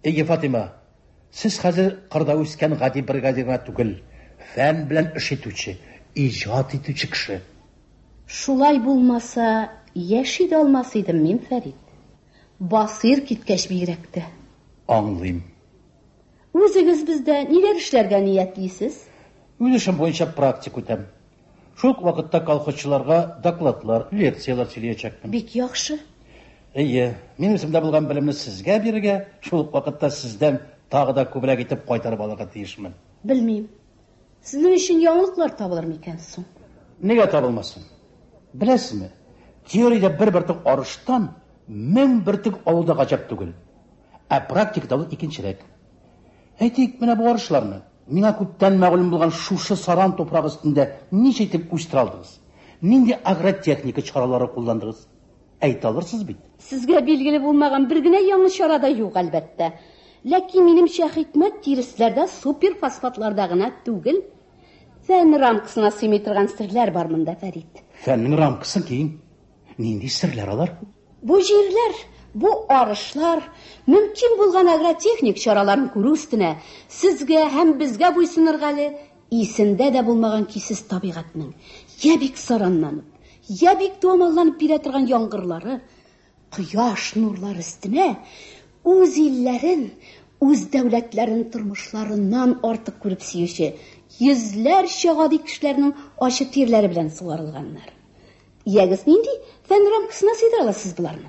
Speaker 10: Әйе, Фатыйма, сез хәзер кырда үскән гади бер гадигә түгел, фән белән эш итүче, иҗат итүче кеше.
Speaker 8: Шулай булмаса, яши дә алмас идем мин, Фәрит. Басир киткәч бигрәкте.
Speaker 10: Аңлыйм.
Speaker 8: Үзегез бездә ниләр эшләргә ниятлисез?
Speaker 10: Үз эшем буенча практик үтәм. Шул вакытта колхозчыларга докладлар, лекциялар сөйләячәкмен.
Speaker 8: Бик яхшы.
Speaker 10: Әйе, мин үземдә булган белемне сезгә бирергә, шул вакытта сездән тагы да күбрәк итеп кайтарып алырга тиешмен.
Speaker 8: Белмим. Сезнең өчен яңалыклар табылыр микән соң?
Speaker 10: Нигә табылмасын? Беләсезме? Теориядә бер бертик арыштан 1000 бертик авылда гаҗәп түгел. Ә практикада ул икенчерәк. Әйтик, менә бу арышларны миңа күптән мәгълүм булган шушы саран топрак өстендә ничә итеп үстерә алдыгыз? Нинди агротехника чаралары кулландыгыз? Әйтә алырсыз бит.
Speaker 8: Сезгә билгеле булмаган бер генә яңа чара да юк, әлбәттә. Ләкин минемчә хикмәт тиресләрдә суперфосфатларда гына түгел, фән рамкасына сыймый торган серләр бар монда, Фәрит.
Speaker 10: Фәннең рамкасы киң. Нинди серләр алар?
Speaker 8: Бу җирләр, бу арышлар, мөмкин булган агротехник чараларын күрү өстенә сезгә һәм безгә буйсынырга әле исендә дә булмаган кисез табигатьнең я бик саранланып, я бик дуамалланып бирә торган яңгырлары, кояш нурлары өстенә үз илләрен, үз дәүләтләрен тормышларыннан артык күреп сөюче йөзләрчә гади кешеләрнең ачы тирләре белән сугарылганнар. Ягыз нинди фән рамкасына сыйдыра аласыз буларны?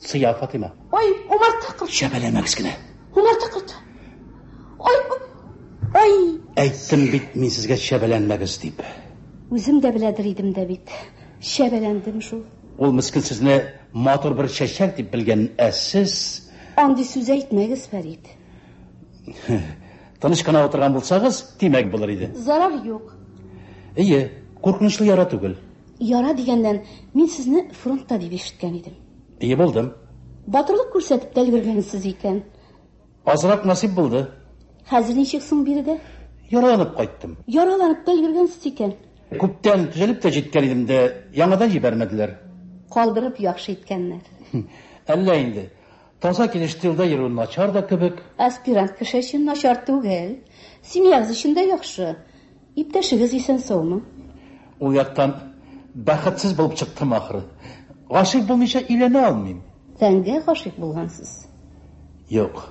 Speaker 10: Сыя, Фатыйма.
Speaker 8: Ой, умарта кырт.
Speaker 10: Шәбәләмәгез генә.
Speaker 8: Умарта кырт. Ой.
Speaker 10: Әйттем бит мин сезгә шәбәләнмәгез дип.
Speaker 8: Үзем дә беләдер идем дә бит. Шәбәләндем шул.
Speaker 10: Ул мискин сезне матур бер чәчәк дип белгән, ә сез
Speaker 8: андый сүз әйтмәгез, Фәрит.
Speaker 10: Таныш кына утырган булсагыз, тимәк булыр иде.
Speaker 8: Зарар юк.
Speaker 10: Әйе, куркынычлы яра түгел.
Speaker 8: Яра дигәндән мин сезне фронтта дип ишеткән идем.
Speaker 10: Әйе, булдым.
Speaker 8: Батырлык күрсәтеп тә өлгергәнсез икән.
Speaker 10: Азрак насип булды.
Speaker 8: Хәзер ничек соң биредә?
Speaker 10: Яраланып кайттым.
Speaker 8: Яраланып та өлгергәнсез икән.
Speaker 10: Күптән төзәлеп тә җиткән идем дә, яңадан җибәрмәделәр.
Speaker 8: Калдырып яхшы иткәннәр.
Speaker 10: Әллә инде. Таза килештилдә йөрү начар да кебек.
Speaker 8: Аспирант кеше өчен начар түгел. Семьягыз өчен дә яхшы.
Speaker 9: Иптәшегез исән саумы?
Speaker 10: У яктан бәхетсез булып чыктым ахыры. Гашык булмыйча өйләнә алмыйм.
Speaker 9: Фәнгә гашык булгансыз.
Speaker 10: Юк.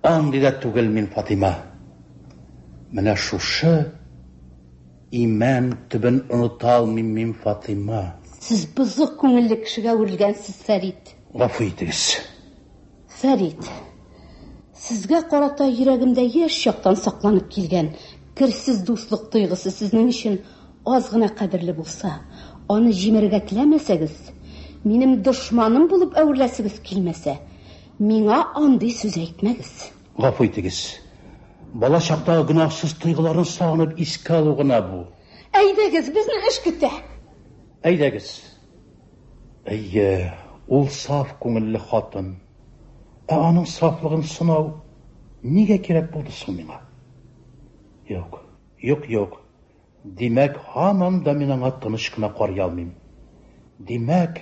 Speaker 10: Андый да түгел мин, Фатима. Менә шушы имән төбен оныта алмыйм мин, Фатима.
Speaker 9: Сез бызык күңелле кешегә үрелгәнсез, Фәрит.
Speaker 10: Гафу итегез.
Speaker 9: Фәрит, сезгә карата йөрәгемдә яшь чактан сакланып килгән керсез дуслык тойгысы сезнең өчен аз гына кадерле булса, аны җимерергә теләмәсәгез, минем дошманым булып әверләсегез килмәсә, миңа андый сүз әйтмәгез.
Speaker 10: Гафу итегез. Бала чактагы гөнаһсыз тойгыларын сагынып искә алу гына бу.
Speaker 9: Әйдәгез, безне эш көтә.
Speaker 10: Әйдәгез. Әйе, ул саф күңелле хатын. Аның сафлыгын сынау нигә кирәк булды соң миңа? Юк. Димәк, һаман да мин аңа тыныч кына карый алмыйм. Димәк,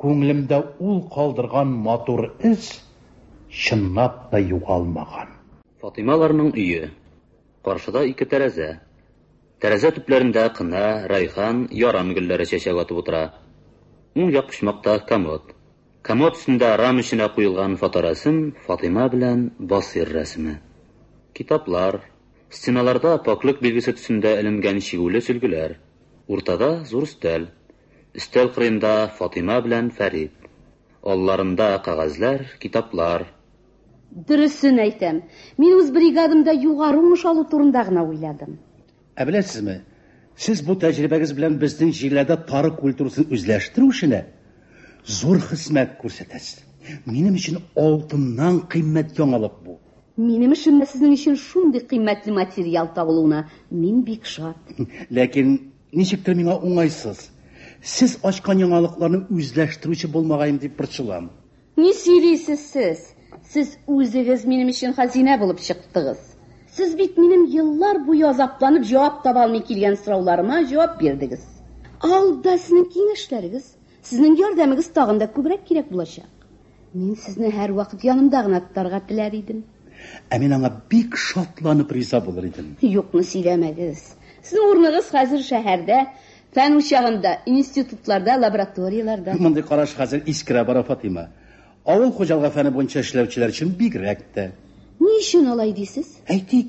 Speaker 10: күңелемдә ул калдырган матур эз чынлап та югалмаган.
Speaker 2: Фатималарның өйе. Каршыда ике тәрәзә. Тәрәзә төпләрендә кына, райхан, яран гөлләре чәчәк атып утыра. Уң як почмакта комод. Комод өстендә рам эченә куелган фоторәсем Фатима белән Басир рәсеме. Китаплар, стеналарда паклык билгесе төсендә эленгән чигүле сөлгеләр. Уртада зур өстәл. Өстәл кырыенда Фатима белән Фәрит. Алларында кагазьләр, китаплар.
Speaker 9: Дөресен әйтәм, мин үз бригадамда югары уңыш алу турында гына уйладым.
Speaker 10: Беләсезме, сез бу тәҗрибәгез белән безнең җирләрдә тарык культурасын үзләштерү эшенә зур хезмәт күрсәтәсез. Минем өчен алтыннан кыйммәт яңалык бу.
Speaker 9: Минем эшемдә сезнең өчен шундый кыйммәтле материал табылуына мин бик шат.
Speaker 10: Ләкин ничектер миңа уңайсыз. Сез ачкан яңалыкларны үзләштерүче булмагайым дип борчылам.
Speaker 9: Ни сөйлисез сез? Сез үзегез минем өчен хәзинә булып чыктыгыз. Сез бит минем еллар буе азапланып җавап таба алмый килгән сорауларыма җавап бирдегез. Алда сезнең киңәшләрегез, сезнең ярдәмегез тагын да күбрәк кирәк булачак. Мин сезне һәр вакыт янымда гына тотарга теләр идем.
Speaker 10: Мин аңа бик шатланып риза булыр идем.
Speaker 9: Юкны сөйләмәгез. Сезнең урыныгыз хәзер шәһәрдә, фән учагында, институтларда, лабораторияларда.
Speaker 10: Мондый караш хәзер искерә бара, Фатима. Авыл хуҗалыгы фәне буенча эшләүчеләр өчен бигрәк тә.
Speaker 9: Ни өчен алай дисез?
Speaker 10: Әйтик,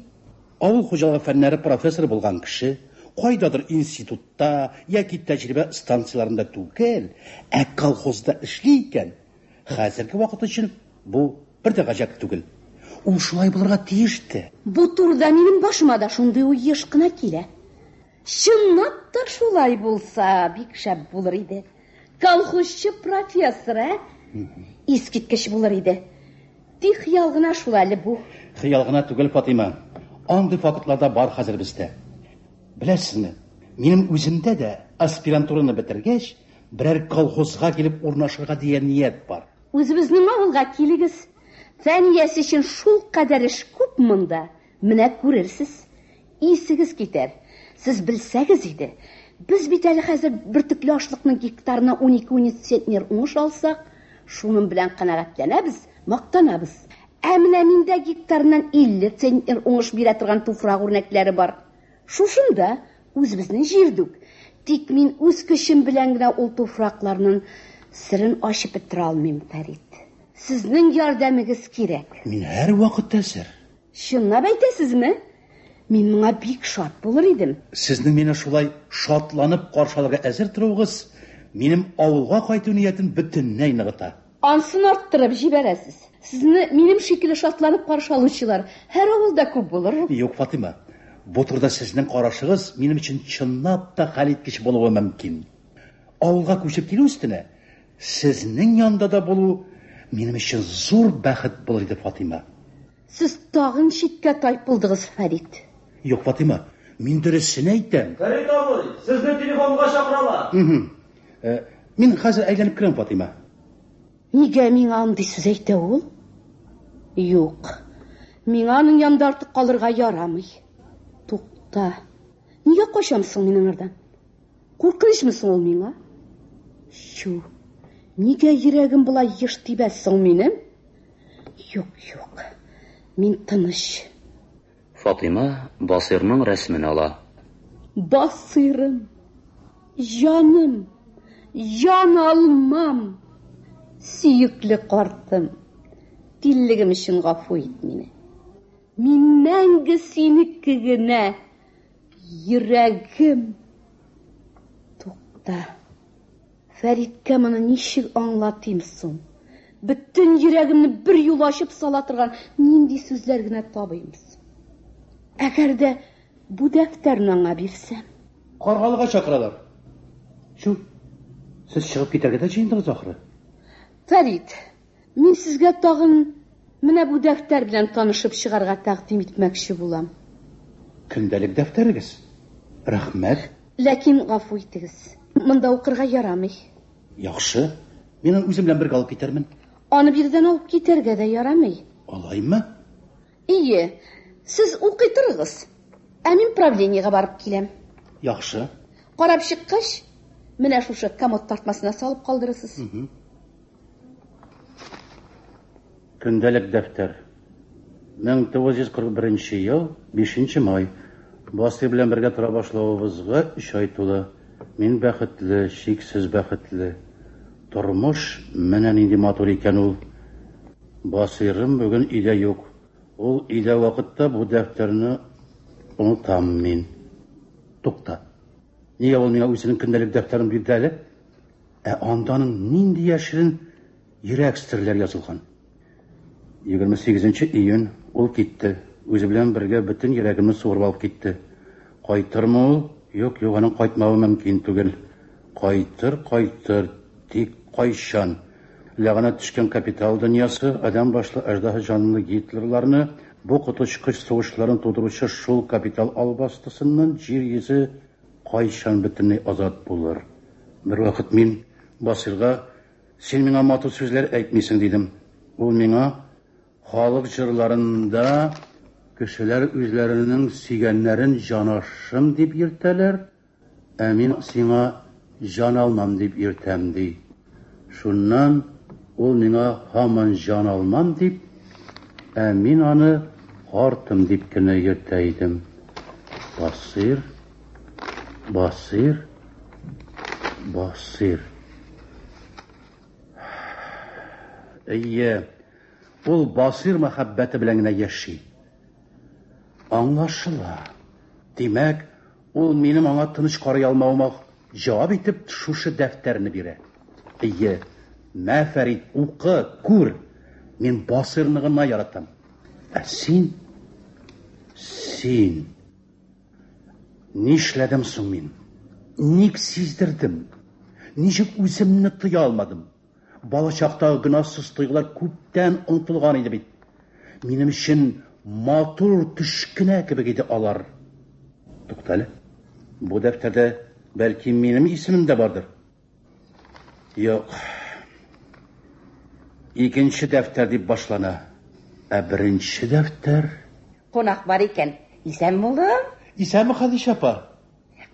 Speaker 10: авыл хуҗалыгы фәннәре профессоры булган кеше кайдадыр институтта яки тәҗрибә станцияларында түгел, колхозда эшли икән. Хәзерге вакыт өчен бу бер дә гаҗәп түгел. Ул шулай булырга тиеште.
Speaker 9: Бу турда минем башыма да шундый уй еш кына килә. Чынлап та шулай булса, бик шәп булыр иде. Колхозчы профессор, Искиткеч булыр иде. Тик хыял гына шул әле бу.
Speaker 10: Хыял гына түгел, Фатима. Андый фактларда бар хәзер бездә. Беләсезме, минем үземдә дә аспирантураны бетергәч, берәр колхозга килеп урнашырга дигән ният бар.
Speaker 9: Үзебезнең авылга килегез. Фәниясе өчен шул кадәр эш күп монда. Менә күрерсез. Исегез китәр. Сез белсәгез иде. Без бит әле хәзер бөртекле ашлыкның гектарына 12-13 центнер уңыш алсак, шуның белән канәгатьләнәбез, мактанабыз. Менә миндә гектарыннан 50 центнер уңыш бирә торган туфрак үрнәкләре бар. Шушында үзебезнең җирдүк. Тик мин үз көчем белән генә ул туфракларның сырын ачып бетерә алмыйм, Фәрит. Сезнең ярдәмегез кирәк.
Speaker 10: Мин һәр вакыт әзер.
Speaker 9: Чынлап әйтәсезме? Мин моңа бик шат булыр идем.
Speaker 10: Сезнең мине шулай шатланып каршыларга әзер торугыз минем авылга кайту ниятен бөтенләй ныгыта.
Speaker 9: Ансын арттырып җибәрәсез. Сезне минем шикелле шатланып каршы алучылар һәр авылда күп булыр.
Speaker 10: Юк, Фатима. Бу турда сезнең карашыгыз минем өчен чынлап та хәлиткеч булуы мөмкин. Авылга күчеп килү өстенә сезнең янда да булу минем өчен зур бәхет булыр иде, Фатима.
Speaker 9: Сез тагын читкә тайпылдыгыз, Фәрит.
Speaker 10: Юк, Фатима, мин дөресен әйтәм.
Speaker 3: Фәрит абый, сезне телефонга чакыралар.
Speaker 10: Мин хәзер әйләнеп керәм, Фатима.
Speaker 9: Нигә миңа андый сүз әйтә ул? Юк. Миңа аның янында артык калырга ярамый. Тукта. Нигә качамсың минең ардан? Куркынычмы соң ул миңа? Шу. Нигә йөрәгем булай еш тибә соң минем? Юк. Мин тыныч.
Speaker 2: Фатима Басирның рәсемен ала.
Speaker 8: Басырым, жаным, жан алмам. Сүйіклі қартым, тиллігім үшін ғафу ет мені. Мен мәңгі сенікі генә, йөрәгем. Тукта, Фәридкә моны ничек аңлатыйм соң? Bütün йөрәгемне бер юл ачып сала торган нинди сүзләр генә табыйм соң? Әгәр дә бу дәфтәрне аңа бирсәм,
Speaker 10: Каргалыга чакыралар. Шу, сез чыгып китәргә дә җыендыгыз ахры.
Speaker 8: Фәрид, мин сезгә тагын менә бу дәфтәр белән танышып чыгарга тәкъдим итмәкче булам.
Speaker 10: Көндәлек дәфтәрегез. Рәхмәт.
Speaker 8: Ләкин гафу итегез. Монда укырга ярамый.
Speaker 10: Яхшы. Мин үзем белән бергә алып китәрмен.
Speaker 8: Аны бирдән алып китәргә дә ярамый.
Speaker 10: Алаймы?
Speaker 8: Ие, сез укый торыгыз. Ә мин правлениегә барып киләм.
Speaker 10: Яхшы.
Speaker 8: Карап чыккач, менә шушы комод тартмасына салып калдырырсыз.
Speaker 10: Көндәлек дәфтәр. 1941 ел, 5 май. Басыр белән бергә тора башлавыбызга 3 ай тулы. Мин бәхетле, шиксез бәхетле. Тормыш менә нинди матур икән ул. Басырым бүген өйдә юк. Ул өйдә вакытта бу дәфтәрне онытам мин. Тукта. Нигә ул миңа үзенең көндәлек дәфтәрен бирде әле? Анданың нинди яшерен йөрәк стерләр язылган. 28 июнь ул китте. Үзе белән бергә бөтен йөрәгемне суырып алып китте. Кайтырмы ул? Юк, аның кайтмавы мөмкин түгел. Кайтыр, тик кайчан? Ләгънәт төшкән капитал дөньясы, адам башлы әждаһа җанлы Гитлерларны, бу коточкыч сугышларын тудыручы шул капитал албастысыннан җир йөзе кайчан бөтенләй азат булыр? Бер вакыт мин Басырга, син миңа матур сүзләр әйтмисең дидем. Ул миңа халык җырларында кешеләр үзләренең сөйгәннәрен җанашым дип йөртәләр, ә мин сиңа җан алмам дип йөртәм ди. Шуннан ул миңа һаман җан алмам дип, ә мин аны картым дип кенә йөртә идем. Басыр. Әйе, ул Басыр мәхәббәте белән генә яши. Аңлашыла. Димәк, ул минем аңа тыныч карый алмавыма җавап итеп шушы дәфтәрне бирә. Әйе, мә Фәрид, укы, күр. Мин Басырны гына яратам. Ә син? Нишләдем соң мин? Ник сиздердем? Ничек үземне тыя алмадым? Бала чактагы гынасыз тойгылар күптән онытылган иде бит. Минем өчен матур төшкенә кебек иде алар. Туктале. Бу дәфтәрдә бәлки минем исемем дә бардыр. Юк. Икенче дәфтәр дип башлана. Ә беренче дәфтәр?
Speaker 7: Кунак бар икән. Исән булдым?
Speaker 10: Исәнме, Хәдичә апа?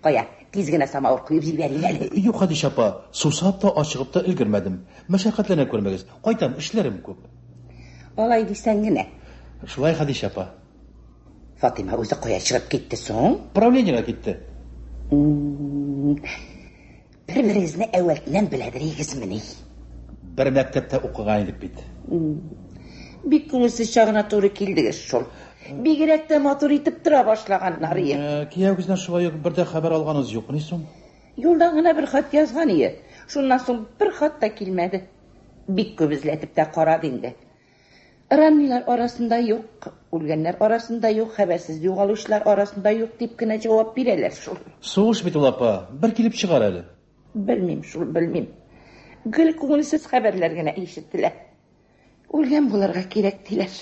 Speaker 7: Кая, тиз генә самавыр куеп җибәрим әле.
Speaker 10: Юк, Хәдичә апа, сусап та ашыгып та өлгермәдем. Мәшәкатьләнә күрмәгез. Кайтам, эшләрем күп.
Speaker 7: Алай дисәң генә.
Speaker 10: Шулай, Хәдичә апа.
Speaker 7: Фатима үзе кая чыгып китте соң?
Speaker 10: Правлениегә китте.
Speaker 7: Бер-берегезне әүвәлдән беләдерегезмени?
Speaker 10: Бер мәктәптә укыган идек бит.
Speaker 7: Бик күңелсез чагына туры килдегез шул. Бигрәк тә матур итеп тора башлаганнар иде.
Speaker 10: Кияүгезнән шулай ук бер дә хәбәр алганыгыз юкмы ни соң?
Speaker 7: Юлда гына бер хат язган иде. Шуннан соң бер хат та килмәде. Бик күп эзләтеп тә карады инде. Раннилар арасында юк, үлгәннәр арасында юк, хәбәрсез югалучылар арасында юк дип кенә җавап бирәләр шул.
Speaker 10: Сугыш бит ул апа, бер килеп чыгар әле.
Speaker 7: Белмим. Гел күңелсез хәбәрләр генә ишеттеләр. Үлгән булырга кирәк диләр.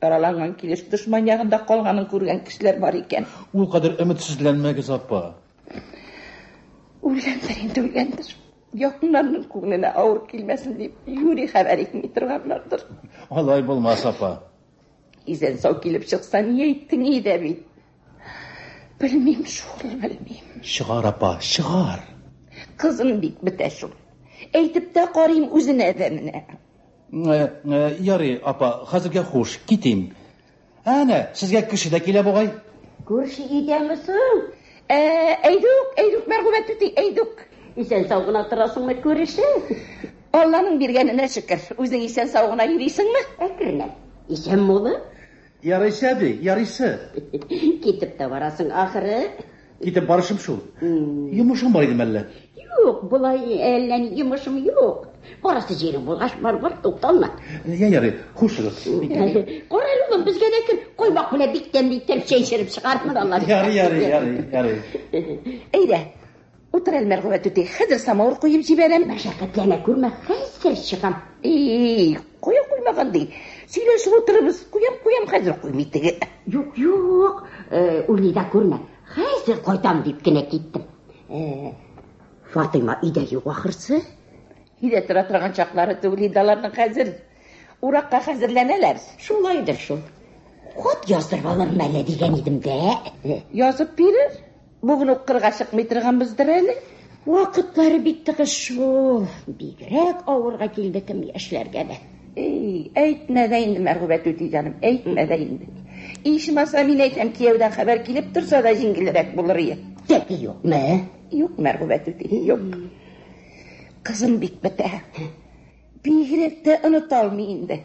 Speaker 7: Араланган килеш дошман ягында калганын күргән кешеләр бар икән.
Speaker 10: Ул кадәр өметсезләнмәгез апа.
Speaker 7: Үлгәндер. Якыннарның күңеленә авыр килмәсен дип юри хәбәр итми торганнардыр.
Speaker 10: Алай булмас апа.
Speaker 7: Изен сау килеп чыкса ни әйттең иде бит. Белмим.
Speaker 10: Чыгар апа, чыгар.
Speaker 7: Кызым бик бетә шул. Әйтеп тә карыйм үзенә дә менә.
Speaker 10: Ярый, апа, хәзергә хуш, китим. Ana, sizga kishi de kela bo'g'ay.
Speaker 8: Ko'rishi edamisin? Eyduk, merhamet tuti, eyduk. Isen sağına tırasın mı ko'rishi?
Speaker 7: Allah'ın bergenine şükür. O'zing isen sog'ina yuriysinmi?
Speaker 8: Akırına. İsen mo'li?
Speaker 10: Yaraysa.
Speaker 8: Ketib de barasın ahırı.
Speaker 10: Ketib barishim shu. Yumushim bor edi malla.
Speaker 8: Yok, bulay ellen yumuşum yok. Orası yerim bulgaç var, to'xtalma.
Speaker 10: Yari, xushsiz.
Speaker 8: Qo'rayli oğlum, bizga lekin qo'ymoq bilan bittan chayshirib chiqaribman Allah.
Speaker 10: Yari.
Speaker 7: Eyda, o'tir el merhamet o'ti. Hozir samovar qo'yib jibaram.
Speaker 8: Mashaqqatlana ko'rma, hozir chiqam.
Speaker 7: Qo'ymagandek. Suylashib o'tiribmiz. Qo'yam, hozir qo'ymaydi.
Speaker 8: Yo'q. Unida ko'rma. Hozir qo'ytam debgina ketdim. Fatima ida yo'q axirsi.
Speaker 7: Hida turadigan chaqlari tug'lidalarning hozir uroqqa hozirlanalar.
Speaker 8: Shulaydir shu. Xot yozdirib olinmaydi degan edim-da.
Speaker 7: Yozib berir. Bugün o qirg'ashiq metirganmizdir hali.
Speaker 8: Vaqtlari bitdi qiz shu. Bigrak og'irga keldi kim yoshlarga da.
Speaker 7: Aytmada endi marhamat o'ti jonim, aytmada endi. Ishmasa men aytam kuyovdan xabar kelib tursa da yengilroq bo'lar edi.
Speaker 8: Teki yo'qmi?
Speaker 7: Yo'q marhamat o'ti, yo'q. Qizim bitmata. Bigrakda unutolmaydi.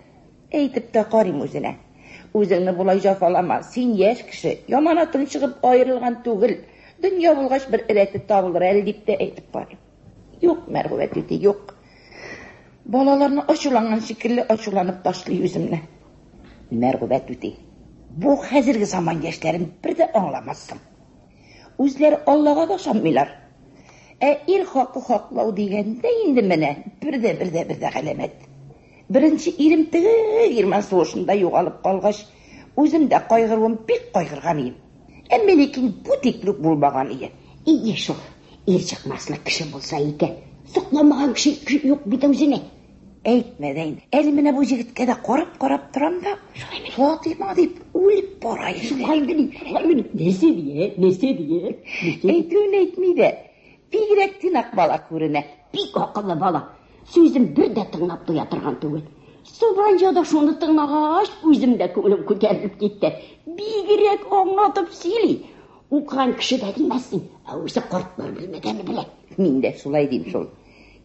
Speaker 7: Aytibdi qorim o'zine. O'zingni bulay jafalama, sen yosh kishi, yomonatın chiqib ayrilgan tug'il. Dunyo bulg'ash bir irati topilur hali deb de aytib qorim. Yo'q marhamat o'ti, yo'q. Bolalarni ashulangan shekilli ashulanib tashlay o'zimni. Marhamat o'ti. Bu hozirgi zamon yoshlarini birda anglamasdim. O'zlari Allohga da ishonmaylar. El haqqi haqlov deganda endi mana birda alamat. Birinchi erim Erman so'shunda yo'qolib qolg'ach, o'zimda qayg'irib, pek qayg'irgan edim. Ammo lekin bu teklik bo'lmagan edi.
Speaker 8: İyi şu, chiqmaslik kishi bo'lsa ekan. So'qlamagan kishi yo'q bitta o'zini.
Speaker 7: Aytmadayin. Elimine bu yigitga da qarab turamda. Fatima deb o'lib boray.
Speaker 8: Shulaydi. Nesi diye?
Speaker 7: Aytmaydi. Bigrak tinoq bola ko'rina.
Speaker 8: Bik aqlli bola. So'zim birda tinglab to'yatirgan tug'il. Sobranjada shuni tinglag'ach, o'zimda ko'nglim ko'tarilib ketdi. Bigrak o'ngatib sili. O'qigan kishi da demassin. O'zi qo'rqib bilmaganini bilan.
Speaker 7: Men de shulay deyim shul.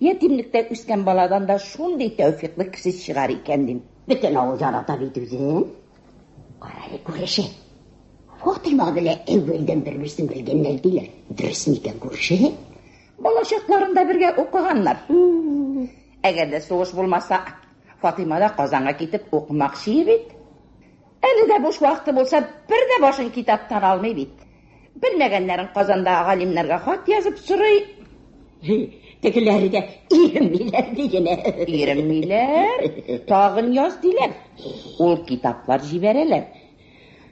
Speaker 7: Yetimlikda o'sgan boladan da shunday tavfiqli kishi chiqar ekan deyim.
Speaker 8: Butun o'z aratib o'zing. Qarali ko'rishi. Fatima bilan evveldan bir-birini bilganlar deylar. Durustmi ekan ko'rishi?
Speaker 7: Bolashaqlarında birga o'qiganlar. Agarda so'g'ish bo'lmasa, Fatima da Qozonga ketib o'qimoqchi edi. Elida bo'sh vaqti bo'lsa, birda boshini kitobdan olmaydi. Bilmaganlarin Qozonda olimlarga xat yozib so'ray.
Speaker 8: Tekilari de 20 milyar degene.
Speaker 7: 20 milyar? Tag'in yoz deylar. Ol kitoblar jibereler.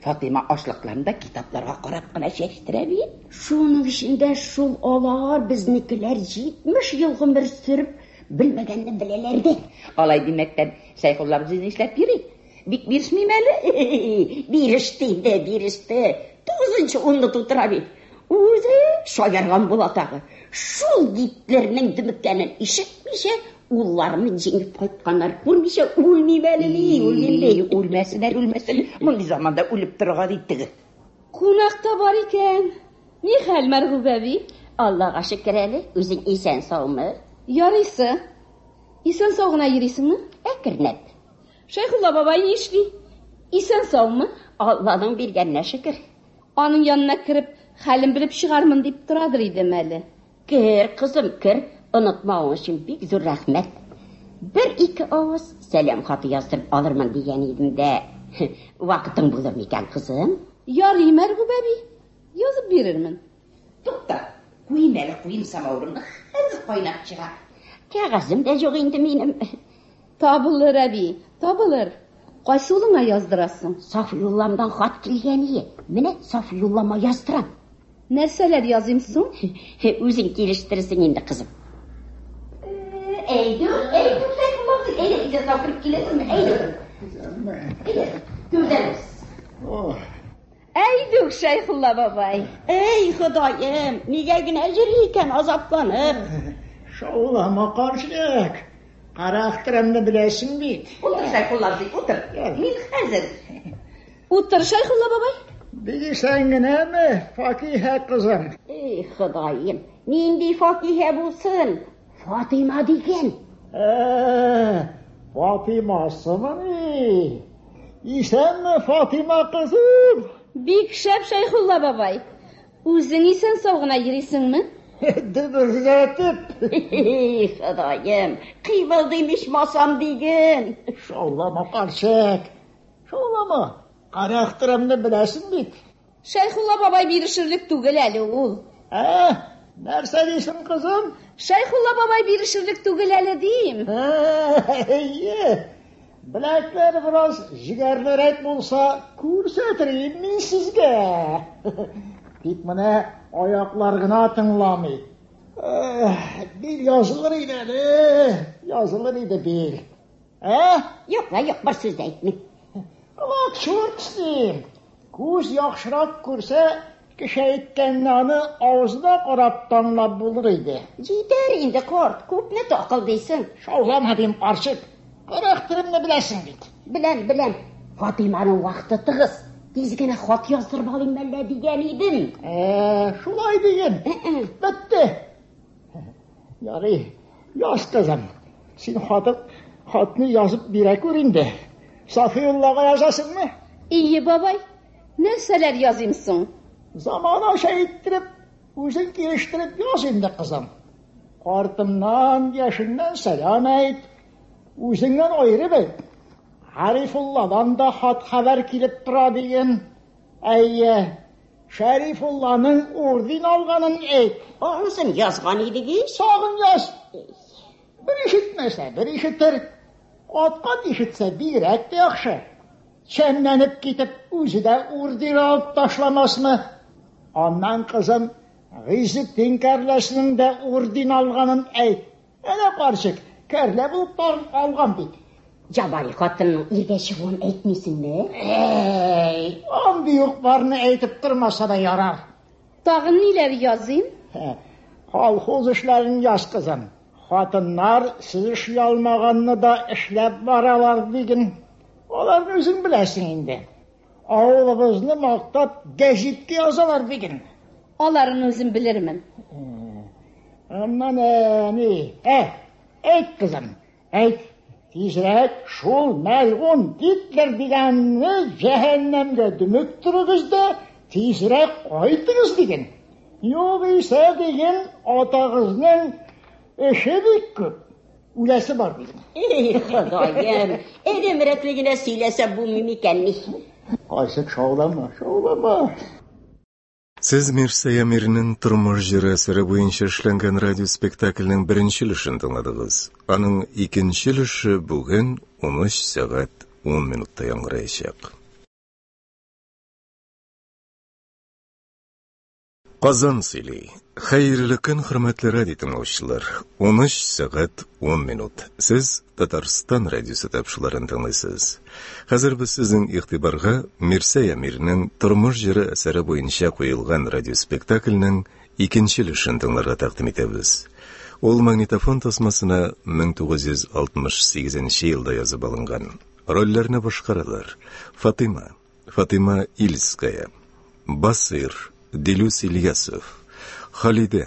Speaker 7: Fatima oshliqlarında kitoblarga qarabgina chektiradi.
Speaker 8: Şunun içinde şul olar biznikiler 70 yıl ömür sürüp bilmeganini bilelerdi.
Speaker 7: Alay demekten Sayxullar bizni ishlab beri. Bik birishmaymali?
Speaker 8: Birishdi. 9-o'nda tutirabi. O'zi shoyargan bo'latağı. Şul gitlerinin dimikkanin ishitmisha, ularni jengib qaytganlar ko'rmisha o'lmaymanli.
Speaker 7: O'lmasinlar. Bunday zamonda o'lib turgan edi.
Speaker 11: Qonaqda bor ekan. Ne hal marhubabi?
Speaker 8: Allohga shukr ali, o'zing eson sog'mi?
Speaker 11: Yorisi. Eson sog'ina yuriysinmi?
Speaker 8: Akirnat.
Speaker 11: Shayxullo bobay ishli. Eson sog'mi?
Speaker 8: Allohning berganiga shukr.
Speaker 11: Onun yanına kirib, halim bilib chiqarmin deb turadir edim hali.
Speaker 8: Kir qizim, kir. Unutmağın için bir zor rahmet. Bir iki ağız selam xatı yazdırıp alırman degan edim de. Vakitin bulur mekan kızım?
Speaker 11: Yori marhubabi. Yozib berirmin.
Speaker 7: To'xta. Qo'yim samovarni. Hozir qaynab chiqar.
Speaker 8: Kag'azim da yo'q endi menim.
Speaker 11: Topilur abi, topilur. Qaysi yo'lingga yozdirasan?
Speaker 8: Saf yo'llamdan xat kelgan edi. Meni saf yo'llama yozdiram.
Speaker 11: Narsalar yozimsin?
Speaker 8: O'zing kelishtirsin endi qizim. Eydur, Eydur, sokirib kelasizmi? Eydur. Ko'rdingiz.
Speaker 11: Eydur Shayxullo bobay.
Speaker 8: Ey xudoyim, negagina ajr ekan azoblanib.
Speaker 12: Shovlama qarshilik. Xarakterimni bilasin bit.
Speaker 7: O'tir Shayxullo, o'tir. Men hozir.
Speaker 9: Утыр, Шайхулла бабай.
Speaker 12: Bilirsen gene mi Fakihe kızım?
Speaker 8: Ey Xudoyim, nindi Fakihe bo'lsin? Fatima degan.
Speaker 12: Fatima'sı mı ne? İsen mi Fatima kızım?
Speaker 11: Bek shap Shayxulla bobay. O'zing eson sog'ina yurasizmi?
Speaker 12: Dıbırlatıp.
Speaker 8: Ey Xudoyim, qiyvildiymish masam degan.
Speaker 12: Şollama karşık. Şollama. Karakterimni bilesin bit.
Speaker 11: Shayxulla bobay berishirlik tugul hali ul.
Speaker 12: Nerse deysin kızım?
Speaker 11: Shayxulla bobay berishirlik tugul hali deyim.
Speaker 12: İyi. Bilekler biraz jigerlerek bulsa ko'rsatireyim men sizge. Dik mana oyoklargina tinglamay. Bil yazılır edi. Yazılır edi bil.
Speaker 8: Yo'q, bir so'z aytma.
Speaker 12: Bak short isteyim. Ko'z yaxshiroq ko'rsa, kishi aytganlarni og'zida qarab tanlab bo'lar edi.
Speaker 8: Yetar endi qort, ko'pni to'qildiysan.
Speaker 12: Shovlamadim qarshib. Karakterimni bilasin bit.
Speaker 8: Bilan. Fatimaning vaqti tig'iz. Tezgina xat yozdirib olingmanlar degan edim.
Speaker 12: Shulay degin. Bitti. Yari, yoz qizim. Sen xatni yozib bera ko'ring-da. Safiyullah'a yazasınmı?
Speaker 11: İyi babay. Narsalar yozimsin?
Speaker 12: Zamana ettirip, o'zing kelishtirib yoz endi qizim. Ortimdan, yaşından selam ayt. O'zingdan ayirib ayt. Sharifullahdan da xat xabar kelib turadigan. Sharifullahning orden olganini ayt.
Speaker 8: O'zim yozgan edingiz?
Speaker 12: Sog'in yoz. Bir eshitmasa, bir eshitir. Qat eshitsa direk de yaxshi. Chemlenip ketib o'zida orden olib tashlamasmi? Ondan qizim, G'izit tinkarlashning da orden olganini ayt. Ana qarshik, karla bo'lib olgan bit.
Speaker 8: Jabari xotinning ergashuvini aytmaysinmi?
Speaker 12: Amdi yo'q barni aytib turmasa da yarar.
Speaker 11: Tag'in nelar yozing?
Speaker 12: Kolxoz ishlarini yoz qizim. Xotinlar siz ishlayolmaganni da ishlab boralar degin. Ularni o'zing bilasan endi. O'g'limizni maqtab gazetga yozalar degin.
Speaker 11: Olarini o'zim bilirman.
Speaker 12: Mana ne? Ayt qizim. Ayt. Tezroq shul mal'un Hitler deganni jahannamga dumuktiribizda tezroq qaytiriz degin. Yo'g'isa degin otag'izning eşedik ko'p. Ulasi bor dedim.
Speaker 8: Ey Xudoyim, elimrakligini siylasa bu mimikanni.
Speaker 12: Qaysiq şovlama.
Speaker 1: Siz Mirsay Amirning turmush jiri asari bo'yicha ishlangan radio spektaklning birinchi ilishini tingladingiz. Aning ikkinchi ilishi bugun 13 soat 10 minutda yangrayacak. Qozon sili. Xayrli kun, hurmatli radio tinglovchilar. 13 soat 10 minut. Siz Tatariston radiosi topshiriqlarini tinglaysiz. Hozir biz sizning e'tiborga Mirsay Amirning turmush jiri asari bo'yicha qo'yilgan radio spektaklning ikkinchi ilishini tinglarga taqdim etamiz. Ol magnitofon tasmasini 1968-yilda yozib olingan. Rollarni boshqaradilar: Fatima Ilskaya, Basir Dilus Ilyasov, Xalida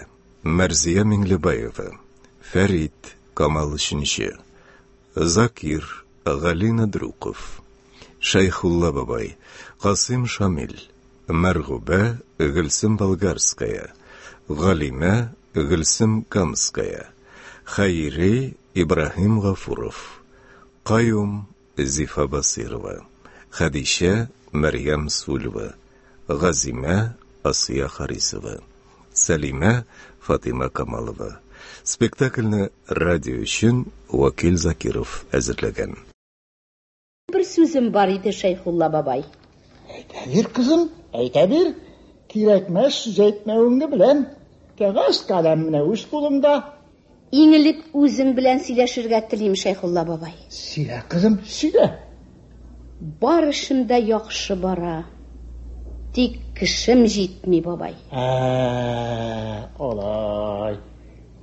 Speaker 1: Marziya Minglibayeva, Farid Kamal Shinshi, Zakir G'alina Druqov, Shayxulla bobay, Qasim Shamil, Marg'uba G'ilsim Bolgarskaya, G'alima G'ilsim Kamskaya, Xayri Ibrahim G'afurov, Qayum Zifa Basirova, Xadisha Maryam Sulova, G'azima Asiya Harisova, Salima Fatima Kamalova. Spektaklni radio uchun Vakil Zakirov hozirlagan.
Speaker 11: Bir so'zim bor edi Shayxulla bobay.
Speaker 12: Aytaver qizim, aytaver. Kerakmas so'z aytmag'ingni bilan. Qog'oz qalam bilan o'z qo'limda.
Speaker 11: Ingilib o'zing bilan siylashirga tilayim Shayxulla bobay.
Speaker 12: Siyla qizim, siyla.
Speaker 11: Borishimda yaxshi bora. Tik kishim yetmay bobay.
Speaker 12: Olay.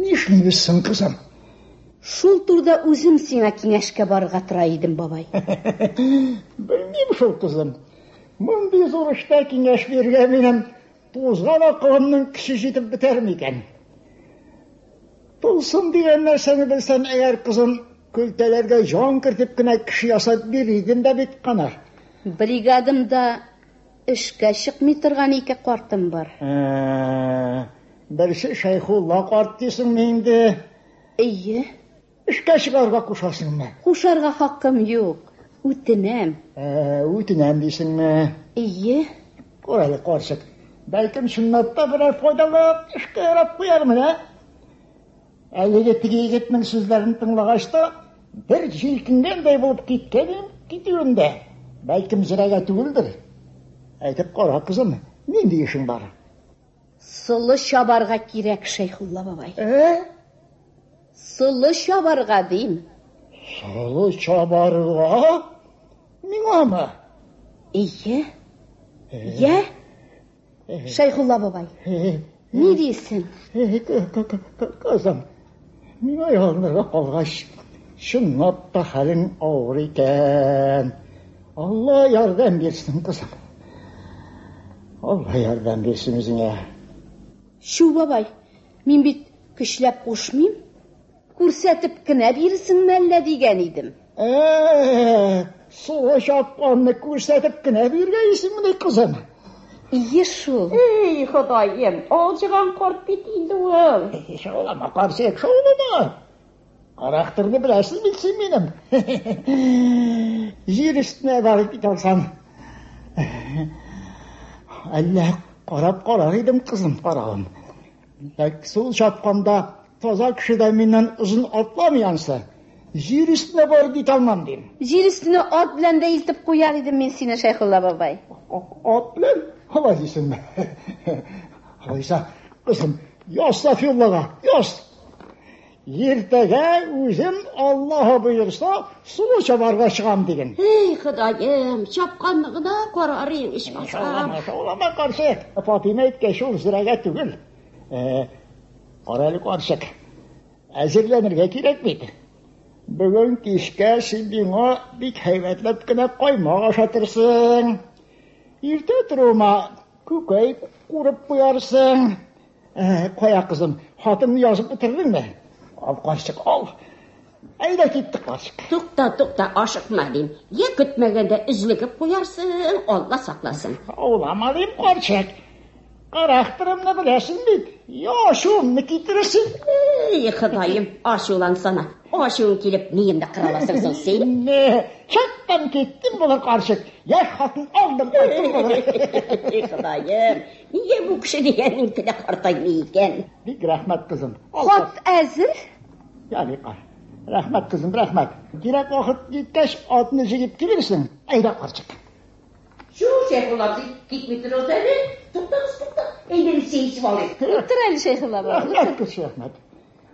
Speaker 12: Nishlaysan qizim?
Speaker 11: Shul turda o'zim senga kengashga borga turay edim bobay.
Speaker 12: Bilmayman shu qizim. Мондый зур эштә киңәш биргән минем тузган акылымның көче җитеп бетәр микән? Тылсым дигән нәрсәне белсәм әгәр, кызым, көлтәләргә җан кертеп кенә кеше ясап бир идем дә бит кана.
Speaker 11: Бригадамда эшкә чыкмый торган ике картым бар.
Speaker 12: Берсе Шәйхулла карт дисеңме инде?
Speaker 11: Әйе.
Speaker 12: Эшкә чыгарга кушасыңмы?
Speaker 11: Кушарга хакым юк. Үтенәм.
Speaker 12: Үтенәм дисеңме?
Speaker 11: Әйе.
Speaker 12: Күрәле карчык. Бәлкем шуннатта берәр файдалы эшкә ярап куярмын, ә? Әлеге теге егетнең сүзләрен тыңлагач та, бер җилкенгәндәй булып китүендә. Бәлкем зирәгә түгелдер. Әйтеп кара, кызым, нинди эшең бар?
Speaker 11: Сылы чабарга кирәк, Шәйхулла бабай. Сылы чабарга дим.
Speaker 12: Сылы чабарга? Миңамы?
Speaker 11: Әйе. Я? Шәйхулла бабай. Ни дисең?
Speaker 12: Кызым, миңа ялынырга калгач, чынлап та хәлең авыр икән. Алла ярдәм бирсен, кызым. Алла ярдәм бирсен үзеңә.
Speaker 11: Шу бабай, мин бит көчләп кушмыйм. Күрсәтеп кенә бирсенме әллә дигән идем.
Speaker 12: Суы чапканны күрсәтеп кенә биргәйсеңме, кызым?
Speaker 11: Ие шул.
Speaker 8: Эй, Ходаем, алҗыган карт бит инде ул.
Speaker 12: Шаулама, карчык, шаулама. Характерны беләсез бит син минем. Җир өстенә барып кит алсам. Әллә карап идем, кызым, каравым. Сул чапканда таза кеше дә миннән озын атламаянса, җир өстенә барып кит алмам дим.
Speaker 11: Җир өстенә ат белән дә илтеп куяр идем мин сине, Шәйхулла бабай.
Speaker 12: Ат белән? Алай дисеңме? Алайса, кызым, яз Сафиуллага, яз. Ертәгә үзем, Аллаһ боерса, сулы чабарга чыгам диген.
Speaker 8: Эй, Ходаем, чапканны гына карар идең, ичмасам.
Speaker 12: Шаулама, карчык. Фатима әйткәч, ул зирәгә түгел. Каралы карчык. Әзерләнергә кирәк бит. Бүген кичкә син миңа бик һәйбәтләп кенә каймак ашатырсың. Иртә торума күкәй курып куярсың. Кая, кызым, хатымны язып бетердеңме? Ал, карчык, ал. Әйдә киттек, карчык.
Speaker 8: Тукта, ашыкма дим. Я көтмәгәндә үзлегеп куярсың, Алла сакласын.
Speaker 12: Аулама дим, карчык. Характерымны беләсең бит. Яшуымны китерәсең.
Speaker 8: Эй, Ходаем, ашулан сана. Ашуың килеп, миемдә кыраласың син.
Speaker 12: Чаттан киттем булыр, карчык. Яш хатын алдым, кайттым булыр.
Speaker 8: Эй, Ходаем, нигә бу кеше дигәнең теле картаймый икән?
Speaker 12: Бик рәхмәт, кызым.
Speaker 11: Хат әзер?
Speaker 12: Яли кар. Рәхмәт, кызым, рәхмәт. Кирәк вакыт җиткәч, атны җигеп килерсең. Әйдә, карчык.
Speaker 8: Шу Шәйхулла китми торды әле. Тукта. Әйдә, син алып.
Speaker 11: Утыр әле, Шәйхулла бабай.
Speaker 12: Рәхмәт.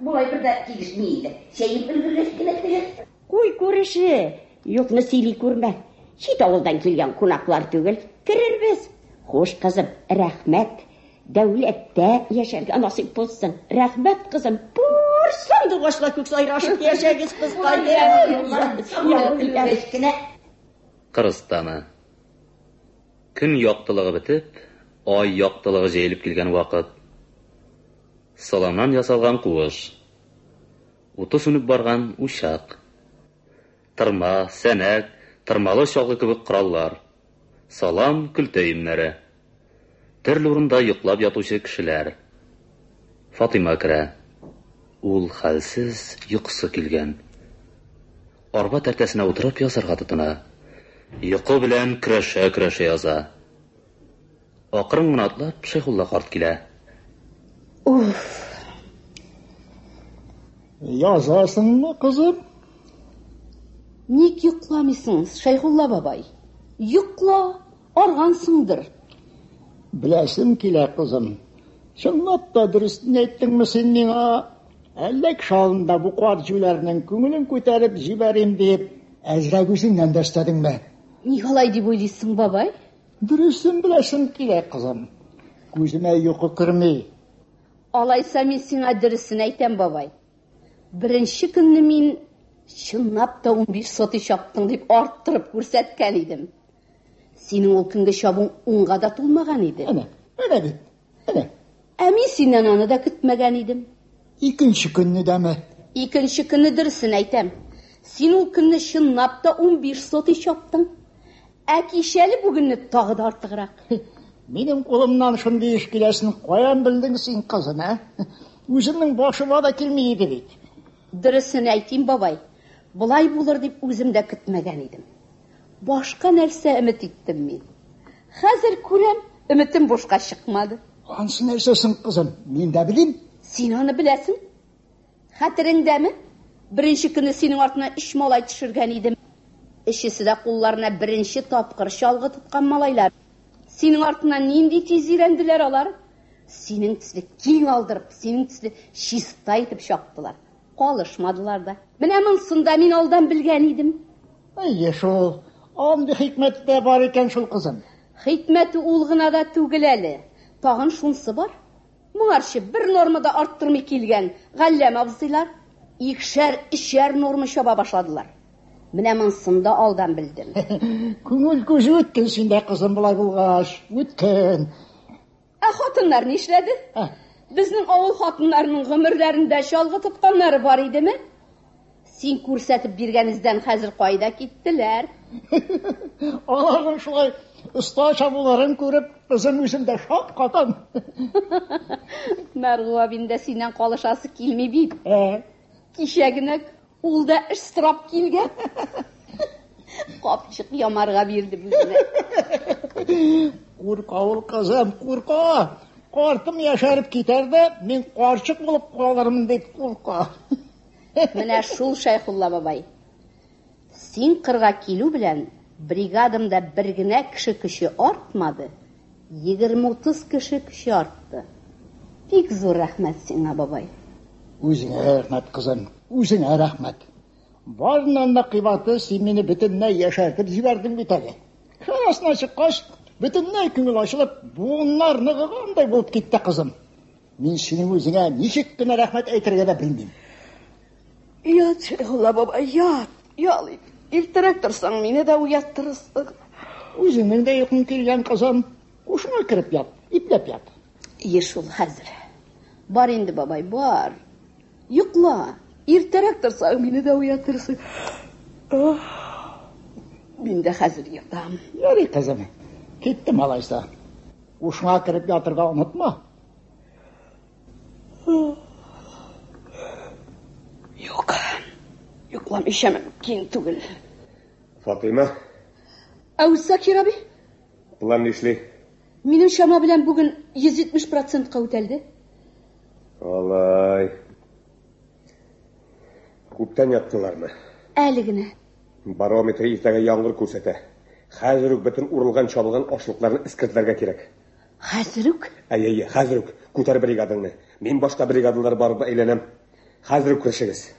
Speaker 8: Булай бер дә килешми иде. Сәйеп өлгерәп кенә. Куй күреше. Юкны сөйли күрмә. Чит авылдан килгән кунаклар түгел. Керербез. Хош, кызым, рәхмәт. Дәүләттә яшәргә насыйп булсын. Рәхмәт, кызым. Бур сандугачлар күк сайрашып яшәгез, кызкайым.
Speaker 2: Кыргызстаны. Көн яктылыгы бетеп, ай яктылыгы җәелеп килгән вакыт. Саламнан ясалган куыш. Уты сүнеп барган учак. Тырма, сәнәк, тырмалы чагы кебек кораллар. Салам көлтәйемнәре. Төрле урында йоклап ятучы кешеләр. Фатима керә. Ул хәлсез, йокысы килгән. Арба тәртәсенә утырып язарга тотына. Йокы белән көрәшә яза. Акрын гына атлап Шәйхулла карт килә.
Speaker 12: Язасыңмы, кызым?
Speaker 11: Ник йокламыйсың, Шәйхулла бабай? Йокла, аргансыңдыр.
Speaker 12: Беләсем килә, кызым. Чынлап та дөрестен әйттеңме син миңа? Әллә шалында бу карт җүләрнең күңелен күтәреп җибәрим дип, әзрәк үзеңнән дә эстәдеңме?
Speaker 11: Ник алай дип уйлыйсың, бабай?
Speaker 12: Дөрестен беләсем килә, кызым. Күземә йокы керми.
Speaker 11: Алайса мин сиңа дөресен әйтәм, бабай. Беренче көнне мин чынлап та 15 соты чаптың дип арттырып күрсәткән идем. Синең ул көнгә чабың унга да тулмаган иде.
Speaker 12: Әнә бит. Әнә.
Speaker 11: Мин синнән аны да көтмәгән идем.
Speaker 12: Икенче көнне дәме?
Speaker 11: Икенче көнне дөресен әйтәм. Син ул көнне чынлап та 15 соты чаптың. Кичәле бүгенне тагы да артыграк.
Speaker 12: Минем кулымнан шундый эш киләсен каян белдең син, кызым, ә? Үземнең башыма да килми иде бит.
Speaker 11: Дөресен әйтим, бабай. Булай булыр дип үзем дә көтмәгән идем. Башка нәрсә өмет иттем мин. Хәзер күрәм, өметем бушка чыкмады.
Speaker 12: Ансы нәрсәсен, кызым? Мин дә белим.
Speaker 11: Син аны беләсең? Хәтереңдәме? Беренче көнне синең артына 3 малай төшергән идем. Ишесе дә кулларына беренче тапкыр чалгы тоткан малайлар. Синең артынан нинди тиз ирәнделәр алар? Синең төсле киң алдырып, синең төсле чиста итеп чаптылар. Калышмадылар да. Менә монсында мин алдан белгән идем.
Speaker 12: Әйе шул. Андый хикмәт тә бар икән шул, кызым.
Speaker 11: Хикмәте ул гына да түгел әле. Тагын шунсы бар. Моңарчы бер нормада арттырмый килгән Галләм абзыйлар икшәр норма чаба башладылар. Менә монсында алдан белдем.
Speaker 12: Күңел күзе үткен синдә, кызым, булай булгач. Үткен.
Speaker 11: Хатыннар нишләде? Безнең авыл хатыннарының гомерләрендә чалгы тотканнары бар идеме? Син күрсәтеп биргәнездән хәзер кайда киттеләр?
Speaker 12: Аларның шулай уста чабуларын күреп, кызым үзендә шат катам.
Speaker 11: Мәргуә биндә синнән калышасы килми бит. Кичәгенә ул да эштрап килгән. Капчык ямарга бирде безне.
Speaker 12: Курка ул, кызым, курка. Картым яшәреп китәр дә, мин карчык булып калырмын дип курка.
Speaker 11: Менә шул, Шәйхулла бабай. Син кырга килү белән бригадамда бер генә кеше көче артмады. 20-30 кеше көче артты. Бик зур рәхмәт сиңа, бабай.
Speaker 12: Үзеңә рәхмәт, кызым. Үзеңә рәхмәт. Барыннан да кыйбаты син мине бөтенләй яшәртеп җибәрдең бит әле. Шунысына чыккач, бөтенләй күңел ачылып, буыннар ныгыгандай булып китте, кызым. Мин синең үзеңә ничек кенә рәхмәт әйтергә дә белмим.
Speaker 11: Ят, Шәйхулла бабай, ят. Ялый. Иртәрәк торсаң, мине дә уяттырырсың.
Speaker 12: Үзеңнең дә йокың килгән, кызым. Кушыңа кирип ят, ипләп ят.
Speaker 11: Шул хәзер. Бар инде, бабай, бар. Йокла. Иртәрәк торсаң, мине дә уяттырырсың. Мин дә хәзер ятам.
Speaker 12: Ярый, кызым. Киттем алайса. Кушыңа кирип ятырга онытма.
Speaker 11: Юк. Йокламыйча мөмкин түгел.
Speaker 5: Фатыйма.
Speaker 11: Закир аби?
Speaker 5: План нишли?
Speaker 11: Минем чама белән бүген 170% үтәлде.
Speaker 5: Алай. Күптән яттылармы?
Speaker 11: Әле генә.
Speaker 5: Барометр иртәгә яңгыр күрсәтә. Хәзер үк бөтен урылган чабылган ашлыкларны искертләргә кирәк.
Speaker 11: Хәзер үк?
Speaker 5: Әйе, хәзер үк. Күтәр бригадаңны. Мин башка бригадалар барып әйләнәм. Хәзер үк күрешегез.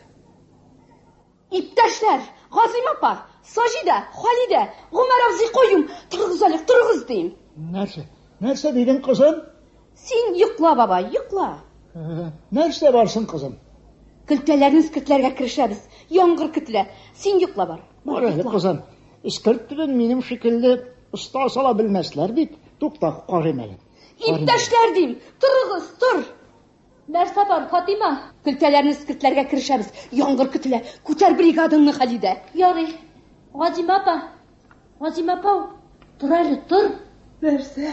Speaker 11: Иптәшләр, Газим апа, Саҗидә, Халидә, Гомәр абзый, куйым, торыгыз дим.
Speaker 12: Нәрсә дидең, кызым?
Speaker 11: Син йокла, бабай, йокла.
Speaker 12: Нәрсә барсың, кызым?
Speaker 11: Көлтәләрне искертләргә керешәбез. Яңгыр көтелә. Син йокла бар.
Speaker 12: Бар әле, кызым. Искерттен минем шикелле уста сала белмәсләр бит. Тукта, карыйм әле.
Speaker 11: Иптәшләр дим, торыгыз, тор. Нәрсә бар, Фатима? Көлтәләрне искертләргә керешәбез. Яңгыр көтелә. Күтәр бригадаңны, Халидә.
Speaker 9: Ярый. Газим апа, тор әле, тор.
Speaker 13: Нәрсә?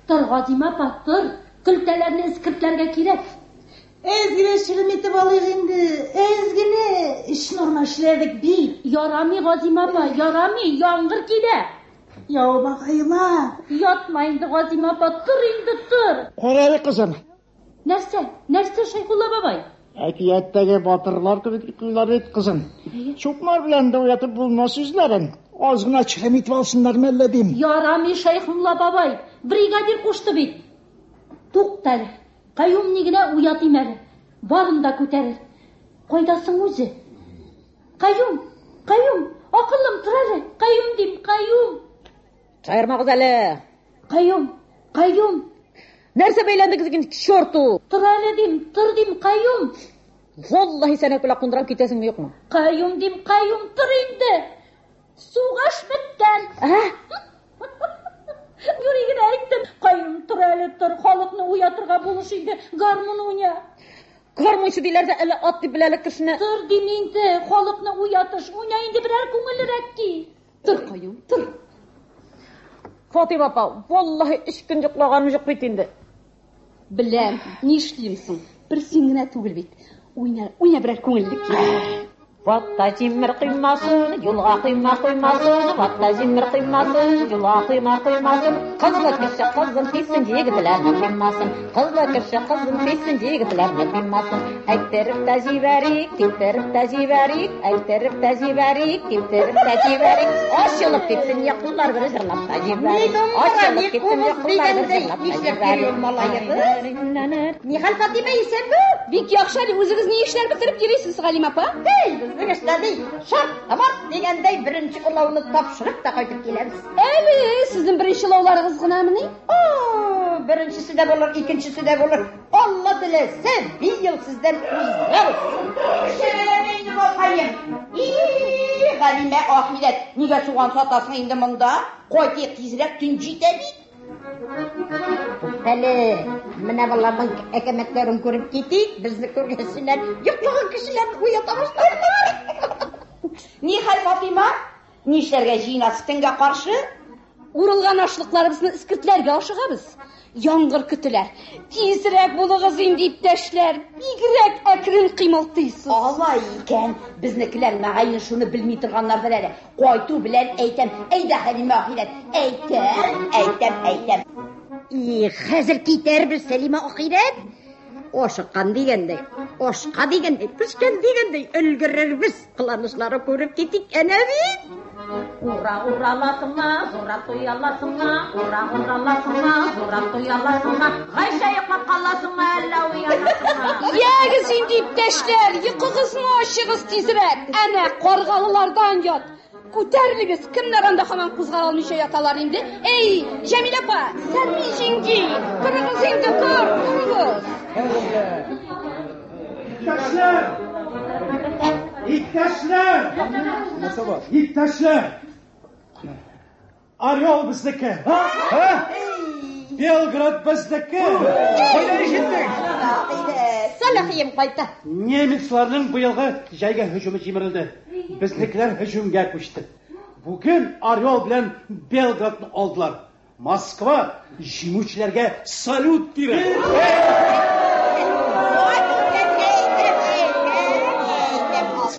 Speaker 9: Тор, Газим апа, тор. Көлтәләрне искертләргә кирәк.
Speaker 13: Әзгенә чыгым итеп алыйк инде. Әзгенә. Эш норма эшләдек бит.
Speaker 9: Ярамый, Газим апа, ярамый. Яңгыр килә.
Speaker 13: Яу багайла.
Speaker 9: Ятма инде, Газим апа, тор инде, тор.
Speaker 12: Кара әле, кызым.
Speaker 9: Нәрсә, Шәйхулла бабай?
Speaker 12: Әкияттәге батырлар кебек кылар бит, кызым. Чукмар белән дә уятып булмас үзләрен. Аз гына чыгым итеп алсыннар мәллә дим.
Speaker 9: Ярамый, Шәйхулла бабай. Бригадир кушты бит. Туктале. Каюм нигенә уятыйм әле. Барын да күтәрер. Кайдасың үзе? Каюм, акыллым, тор әле. Каюм дим, Каюм.
Speaker 14: Чайырмагыз әле.
Speaker 9: Каюм.
Speaker 14: Нәрсә бәйләндегез икән, чорту?
Speaker 9: Тор әле дим, Каюм.
Speaker 14: Валлаһи сәне күлә кундырып китәсеңме юкмы?
Speaker 9: Каюм дим, тор инде. Сугыш беткән.
Speaker 14: Тыныш инде, гармун уйна.
Speaker 9: Гармунчы диләрдә әле ат дип беләлек кешене.
Speaker 14: Тор дин инде, халыкны уятыш, уйна инде берәр күңелрәк ки.
Speaker 9: Тор каюм, тор. Фатима апа, валлаһи 3 көн йоклаганым юк бит инде.
Speaker 11: Беләм, ни эшлимсең? Бер син генә түгел бит. Уйна берәр күңеллек ки.
Speaker 9: Ватта җимер кыймасын, юлга кыйма кыймасын, ватта җимер кыймасын, юлга кыйма кыймасын. Кызлы кеше кызын тисен егетләрне кыймасын. Кызлы кеше кызын тисен егетләрне кыймасын. Әйтереп тә җибәрик, типтереп тә җибәрик, әйтереп тә җибәрик, типтереп тә җибәрик. Ашылып китсен якынлар бер җырлап та җибәрик. Ашылып китсен якынлар бер җырлап та җибәрик.
Speaker 6: Нихәл Фатима исәнме?
Speaker 11: Бик яхшы, үзегез ни эшләр бетереп йөрисез, Галим апа?
Speaker 6: Безнең эшләрдәй шарт тамак дигәндәй беренче улауны тапшырып та кайтып киләбез.
Speaker 11: Әле сезнең беренче улауларыгыз гынамыни?
Speaker 6: Беренчесе дә булыр, икенчесе дә булыр. Алла теләсә, бер ел сездән узабыз. Шәләме инде булгайым. Галимә ахирәт, нигә суган сатасың инде монда? Кайтыйк тизрәк, төн җитә бит. Әле менә буларның әкәмәтләрен күреп китик, безне күргәнсеннәр, йоклаган кешеләрне уята башлар. Нихәл Фатима, нишләргә җыенасыз төнгә каршы?
Speaker 11: Урылган ашлыкларыбызны искертләргә ашыгабыз. Яңгыр көтелә. Тизрәк булыгыз инде иптәшләр. Бигрәк әкрен кыймылтыйсыз.
Speaker 6: Алай икән, безнекеләр мәгайны шуны белми торганнардыр әле. Кайту белән әйтәм, әйдә Хәлимә ахирәт, әйтәм. Хәзер китәрбез Сәлимә ахирәт. Ашыккан дигәндәй, ашка дигәндәй, пешкән дигәндәй өлгерербез. Кыланышлары күреп китик, әнә бит.
Speaker 9: Ура ураласыңа, зура туяласыңа, ура ураласыңа, зура туяласыңа. Гайша йоклап каласыңа, әллә уяласыңа.
Speaker 11: Ягез инде иптәшләр, йокыгызны ачыгыз тизрәк. Әнә каргалылардан ят. Күтәрмигез, кемнәр анда һаман кузгала алмыйча яталар инде? Эй, Җәмилә апа, Сәрми җиңги, торыгыз инде, торыгыз.
Speaker 10: İptaşlar! Орел bizdeki. Belgrad bizdeki. Kayda işittik.
Speaker 6: Салахием кайта.
Speaker 10: Немецларның быелгы җайга һөҗүме җимерелде. Безнекеләр һөҗүмгә күчте. Бүген Орел белән Белградны алдылар. Москва җиңүчеләргә салют бирә.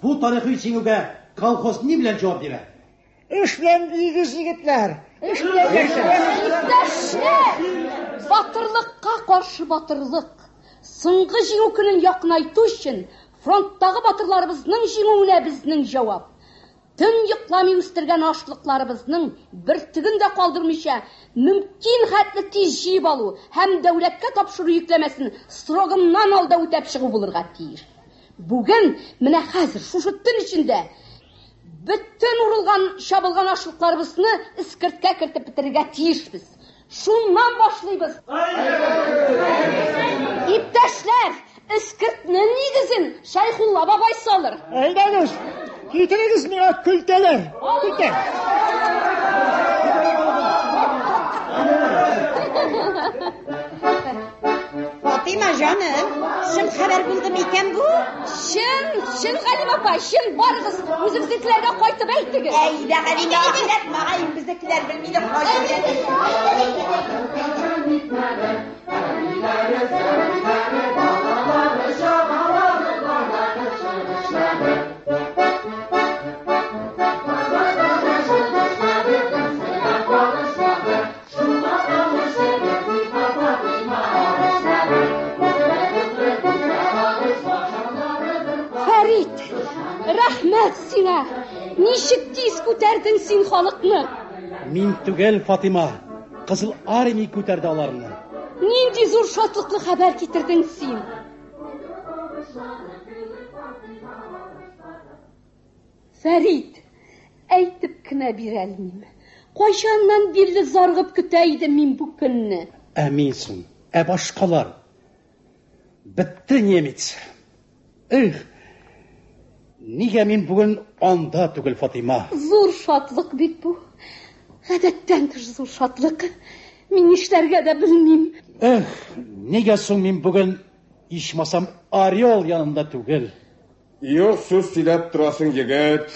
Speaker 10: Bu tarixi җиңүгә колхоз ни белән җавап бирә?
Speaker 12: Эш белән игез егетләр.
Speaker 11: Иптәшләр, батырлыкка каршы батырлык. Соңгы җиңү көнен якынайту өчен фронттагы батырларыбызның җиңүенә безнең җавап. Төн йокламый үстергән ашлыкларыбызның бертеген дә калдырмыйча мөмкин хәтле тиз җыеп алу һәм дәүләткә тапшыру йөкләмәсен срогыннан алда үтәп чыгу булырга тиеш. Бүген менә хәзер шушы төн içендә бөтен урылган, чабылган ашлыкларыбызны искерткә кертеп бетерергә тиешбез. Шуннан башлыйбыз. Иптәшләр, искертне нигезен Шәйхулла бабай салыр.
Speaker 12: Әйдәгез, китерегез миңа көлтәләр. Китә.
Speaker 6: Фатима җаным, шым хәбәр булды микән бу?
Speaker 11: Шын Галим апа, шын барыгыз, үзегезнекеләргә кайтып әйтегез.
Speaker 6: Әйдә Галимә ахирәт, мәгайын безнекеләр белмиде кайтып.
Speaker 11: Рәхмәт сиңа. Ничек тиз күтәрдең син халыкны?
Speaker 10: Мин түгел, Фатима. Кызыл армия күтәрде аларны.
Speaker 11: Нинди зур шатлыклы хәбәр китердең син? Фәрит, әйтеп кенә бирәлмим. Кайчаннан бирле заргып көтә идем мин бу көнне.
Speaker 10: Ә мин соң, ә башкалар? Битте немец. Нигә мин бүген анда түгел, Фатима?
Speaker 11: Зур шатлык бит бу. Гадәттән тыш зур шатлык. Мин нишләргә дә белмим.
Speaker 10: Nega соң мин бүген ичмасам Орел янында түгел?
Speaker 5: Юк сүз сөйләп торасың, егет.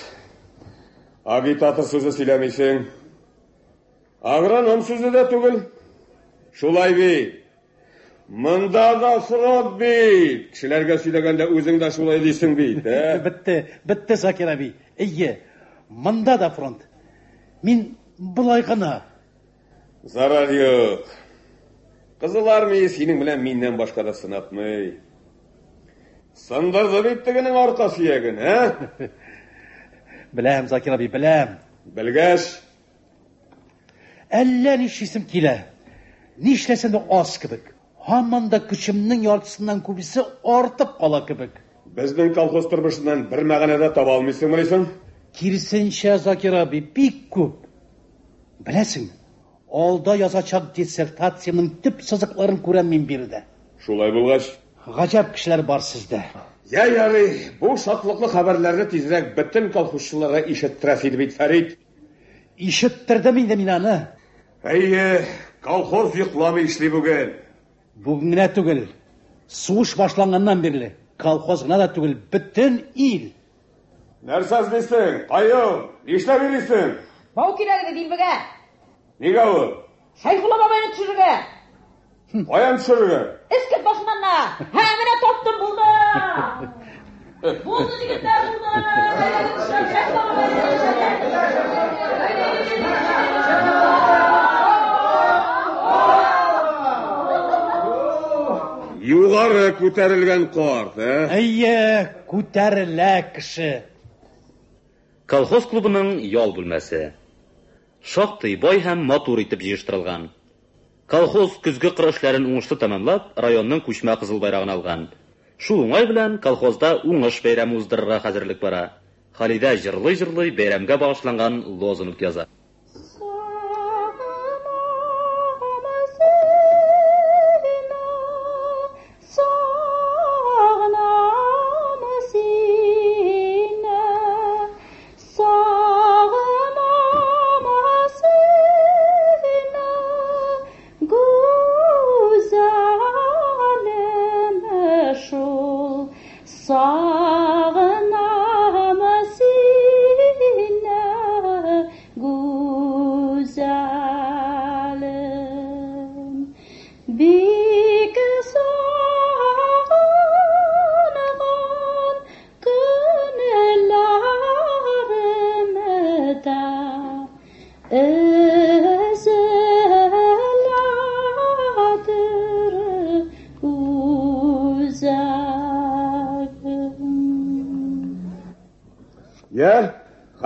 Speaker 5: Агитатор сүзе сөйләмисең. Агроном сүзе дә түгел. Шулай бит. Монда да фронт бит. Кешеләргә сөйләгәндә үзең дә шулай дисең бит,
Speaker 10: Бетте, Закир аби. Ие, монда да фронт. Мин булай гына.
Speaker 5: Зарар юк. Кызыл армия синең белән миннән башка да сынатмый. Сындырды бит тегенең арка сөяген,
Speaker 10: Беләм, Закир аби, беләм.
Speaker 5: Белгәч,
Speaker 10: Әллә нишлисем килә. Нишләсәм дә аз кебек. Һаман да көчемнең яртысыннан күбесе артып кала кебек.
Speaker 5: Безнең колхоз тормышыннан бер мәгънәдә таба алмыйсың милисең?
Speaker 10: Киресенчә, Закир аби, бик күп. Беләсең, алда язачак диссертациямның төп сызыкларын күрәм мин биредә.
Speaker 5: Шулай булгач,
Speaker 10: Гаҗәп кешеләр бар сездә.
Speaker 5: Ярый, бу шатлыклы хәбәрләрне тизрәк бөтен колхозчыларга ишеттерәс иде бит, Фәрит.
Speaker 10: Ишеттердем инде мин аны.
Speaker 5: Әйе, колхоз йокламый эшли бүген.
Speaker 10: Бүген генә түгел. Сугыш башланганнан бирле. Колхоз гына да түгел, бөтен ил.
Speaker 5: Нәрсә эзлисең? Кайым, нишләп йөрисең?
Speaker 9: Бау кирәк иде дилбегә.
Speaker 5: Нигә ул?
Speaker 9: Шәйхулла бабайны төшерергә.
Speaker 5: Каян төшерергә?
Speaker 9: Искет башыннан да. Менә таптым булды. Булды егетләр,
Speaker 5: Югары күтәрелгән карт,
Speaker 10: Әйе, күтәрелә кеше.
Speaker 2: Колхоз клубының ял бүлмәсе. Шактый бай һәм матур итеп җыештырылган. Колхоз көзге кыр эшләрен уңышлы тәмамлап, районның күчмә кызыл байрагын алган. Шул уңай белән колхозда уңыш бәйрәме уздырырга хәзерлек бара. Халидә җырлый-җырлый бәйрәмгә багышланган лозунг яза.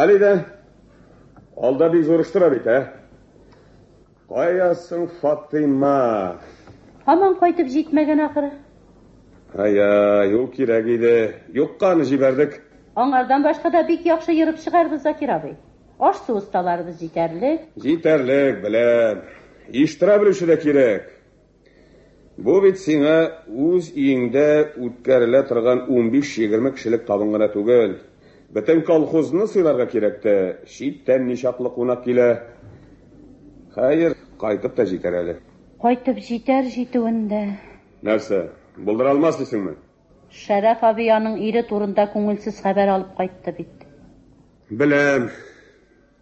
Speaker 5: Халидә, алда бик зур эш тора бит, Каясың, Фатыйма?
Speaker 9: Һаман кайтып җитмәгән ахыры.
Speaker 5: Юл кирәк иде. Юкканы җибәрдек.
Speaker 9: Аңардан башка да бик яхшы йөреп чыгарбыз, Закир абый. Аш-су осталарыбыз җитәрлек.
Speaker 5: Җитәрлек, беләм. Иштыра белүче дә кирәк. Бу бит сиңа үз өеңдә үткәрелә торган 15-20 кешелек табын гына түгел. Бөтен колхозны сыйларга кирәк тә, читтән ничаклы кунак килә. Хәер, кайтып та җитәр әле.
Speaker 9: Кайтып җитәр җитүендә.
Speaker 5: Нәрсә, булдыра алмас дисеңме?
Speaker 9: Шәрәф абыяның ире турында күңелсез хәбәр алып кайтты бит.
Speaker 5: Беләм.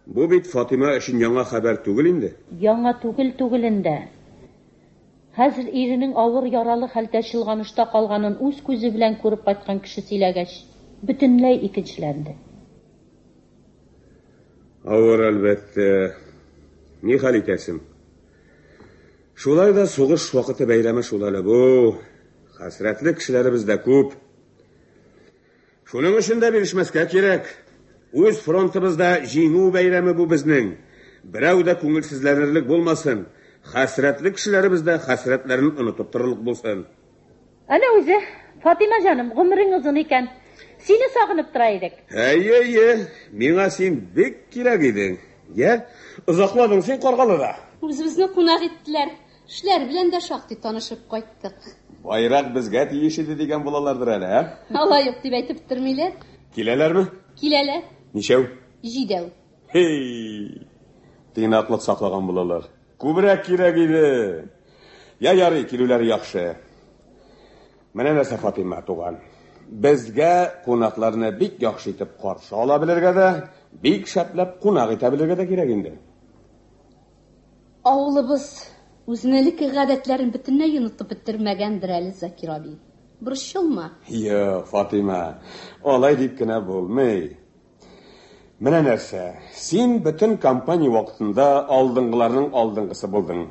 Speaker 5: Бу бит Фатыйма өчен яңа хәбәр түгел инде.
Speaker 9: Яңа түгелендә. Хәзер иренең авыр яралы хәлдә чылганышта калганын үз күзе белән күреп кайткан кеше сөйләгәч, бөтенләй икенчеләнде.
Speaker 5: Авыр әлбәттә. Ни хәл итәсең? Шулай да сугыш вакыты бәйрәме шул әле бу. Хәсрәтле кешеләребез дә күп. Шуның өчен дә бирешмәскә кирәк. Үз фронтыбызда җиңү бәйрәме бу безнең. Берәү дә күңелсезләнерлек булмасын. Хәсрәтле кешеләребез дә хәсрәтләрен онытып торырлык булсын.
Speaker 9: Әнә үзе, Фатыйма җаным, гомерең озын икән. Сине сагынып тора идек.
Speaker 5: Әйе, миңа син бик кирәк идең. Озакладың син Каргалыда.
Speaker 11: Үзебезне кунак иттеләр. Эшләр белән дә шактый танышып кайттык.
Speaker 5: Байрак безгә тиеш иде дигән булалардыр әле,
Speaker 11: Алай юк дип әйтеп тормыйлар.
Speaker 5: Киләләрме?
Speaker 11: Киләләр.
Speaker 5: Ничәү?
Speaker 11: 7.
Speaker 5: Тыйнаклык саклаган булалар. Күбрәк кирәк иде. Я ярый, килүләр яхшы. Менә нәрсә, Фатима туган. Безгә кунакларны бик яхшы итеп каршы ала белергә дә, бик шәпләп кунак итә белергә дә кирәк инде.
Speaker 11: Авылыбыз үзенеке гадәтләрен бөтенләй онытып бетермәгәндер әле, Закир абый. Борчылма.
Speaker 5: Юк, Фатима, алай дип кенә булмый. Менә нәрсә, син бөтен кампания вакытында алдынгыларның алдынгысы булдың.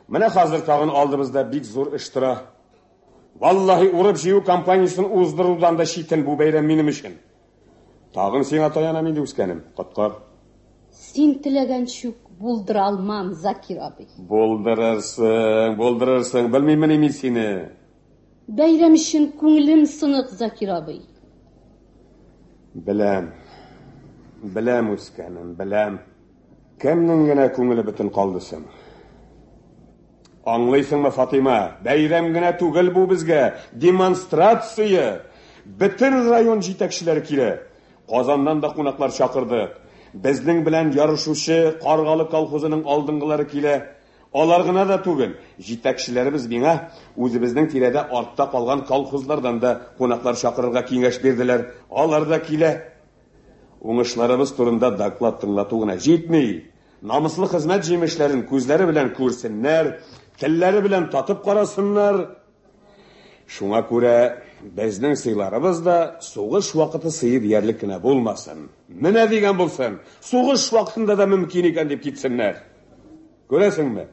Speaker 5: Менә хәзер тагын алдыбызда бик зур эш тора. Валлаһи, урып җыю кампаниясын уздырудан да читен бу бәйрәм минем өчен. Тагын сиңа таянам инде үскәнем, коткар.
Speaker 11: Син теләгәнчә булдыра алмам, Закир абый.
Speaker 5: Булдырырсың, белмим мин сине.
Speaker 11: Бәйрәм өчен күңелем сынык, Закир абый.
Speaker 5: Беләм үскәнем, беләм. Кемнең генә күңеле бөтен калдысың. Аңлыйсыңмы, Фатима? Бәйрәм генә түгел бу безгә, демонстрация. Бөтен район җитәкчеләре килә. Казаннан да кунаклар чакырды. Безнең белән ярышучы Каргалы колхозының алдынгылары килә. Алар гына да түгел, җитәкчеләребез миңа үзебезнең тирәдә артта калган колхозлардан да кунаклар чакырырга киңәш бирделәр. Алар да килә. Уңышларыбыз турында доклад тыңлату гына җитми. Намыслы хезмәт җимешләрен күзләре белән күрсеннәр, телләре белән татып карасыннар. Шуңа күрә безнең сыйларыбыз да сугыш вакыты сыйы диярлек кенә булмасын. Менә дигән булсын, сугыш вакытында да мөмкин икән дип китсеннәр. Күрәсеңме?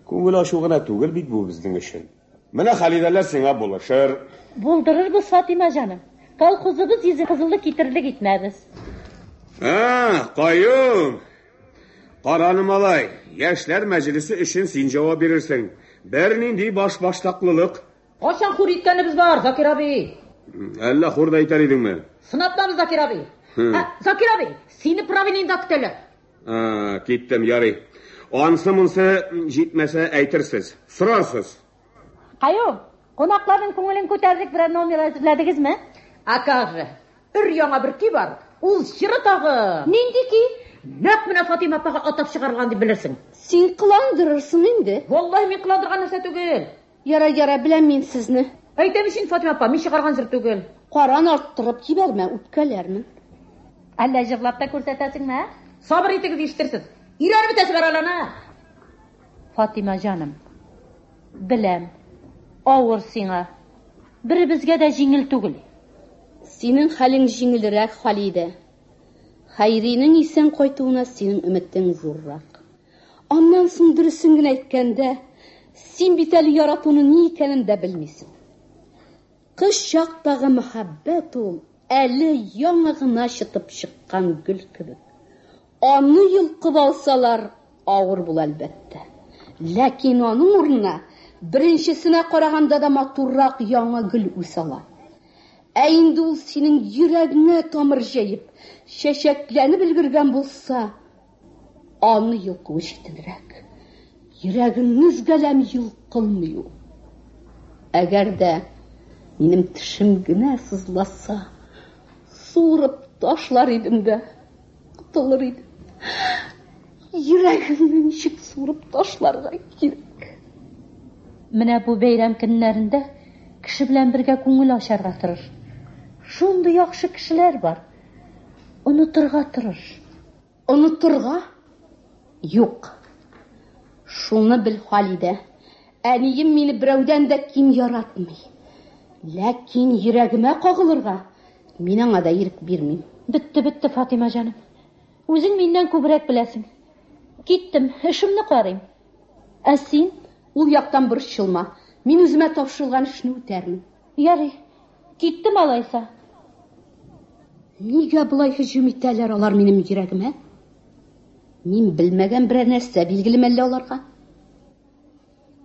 Speaker 5: Күңел ачу гына түгел бит бу безнең өчен. Менә Халидәләр сиңа булышыр.
Speaker 9: Булдырырбыз, Фатима җаным. Колхозыбыз йөзе кызылы китерлек итмәбез.
Speaker 5: Каюм. Караны малай, яшьләр мәҗлесе өчен син җавап бирерсең. Бернинди баш-баштаклылык.
Speaker 9: Качан хур иткәнебез бар, Закир абый?
Speaker 5: Әллә хурда әйтәр идеңме?
Speaker 9: Сынатмабыз, Закир абый. Закир абый, сине правильныйда көтәләр.
Speaker 5: Киттем, ярый. Ансы-мунсы җитмәсә әйтерсез, сорарсыз.
Speaker 9: Каю, кунакларның күңелен күтәрдек бер номер әзерләдегезме? Акажы, өр-яңа бер көй бар. Ул җыры тагы.
Speaker 11: Нинди ки?
Speaker 9: Нәкъ менә Фатима апага атап чыгарган дип белерсең.
Speaker 11: Син кыландырырсың инде.
Speaker 9: Валлаһи, мин кыландырган нәрсә түгел.
Speaker 11: Яра, беләм мин сезне.
Speaker 9: Әйтәм өчен, Фатима апа, мин чыгарган җыр түгел.
Speaker 11: Каран арттырып җибәрмә, үпкәләрмен.
Speaker 9: Әллә җырлап та күрсәтәсеңме? Сабыр итегез, ишетерсез. Ирәр битәсе бар алана. Фатима җаным, беләм, авыр сиңа. Беребезгә дә җиңел түгел.
Speaker 11: Синең хәлең җиңелрәк, Халидә. Хайринең исән кайтуына синең өметтең зуррак. Аннан соң дөресен генә әйткәндә, син бит әле яратуны ни икәнен дә белмисең. Кыш чактагы мәхәббәт ул әле яңа гына чытып чыккан гөл кебек. Аны йолкып алсалар, авыр бул әлбәттә. Ләкин аның урынына беренчесенә караганда да матуррак яңа гөл үсәлә. Ә инде ул синең йөрәгеңә тамыр җәеп, чәчәкләнеп өлгергән булса, аны йолкып җитенрәк. Йөрәгеңне үзгәләм йолкылмый ул. Әгәр дә минем тешем генә сызласа, суырып ташлар идем дә, котылыр идем. Йөрәгемне ничек суырып ташларга кирәк? Менә бу бәйрәм көннәрендә кеше белән бергә күңел ачарга тырыш. Шундый яхшы кешеләр бар. Онытырга тырыш. Онытырга? Юк. Шуны бел, Халидә. Әнием мине берәүдән дә ким яратмый. Ләкин йөрәгемә кагылырга мин аңа да ирек бирмим. Бетте, Фатима җаным. Үзең миннән күбрәк беләсең. Киттем, эшемне карыйм. Ә син ул яктан борчылма. Мин үземә тапшырылган эшне үтәрмен. Ярый. Киттем алайса. Нигә булай һөҗүм итәләр алар минем йөрәгемә? Мин белмәгән берәр нәрсә билгелеме әллә аларга?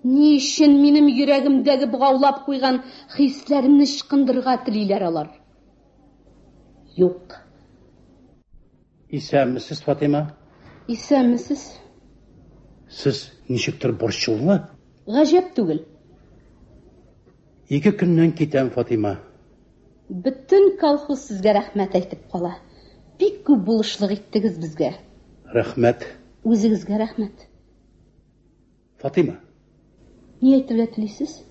Speaker 11: Ни өчен минем йөрәгемдәге бугаулап куйган хисләремне ычкындырырга телиләр алар? Юк.
Speaker 10: Исәнмесез, Фатима?
Speaker 11: Исәнмесез?
Speaker 10: Сез ничектер борчылмы?
Speaker 11: Гаҗәп түгел.
Speaker 10: 2 көннән китәм, Фатима.
Speaker 11: Бөтен колхоз сезгә рәхмәт әйтеп кала. Бик күп булышлык иттегез безгә.
Speaker 10: Рәхмәт.
Speaker 11: Үзегезгә рәхмәт.
Speaker 10: Фатима.
Speaker 11: Не әйтергә телисез?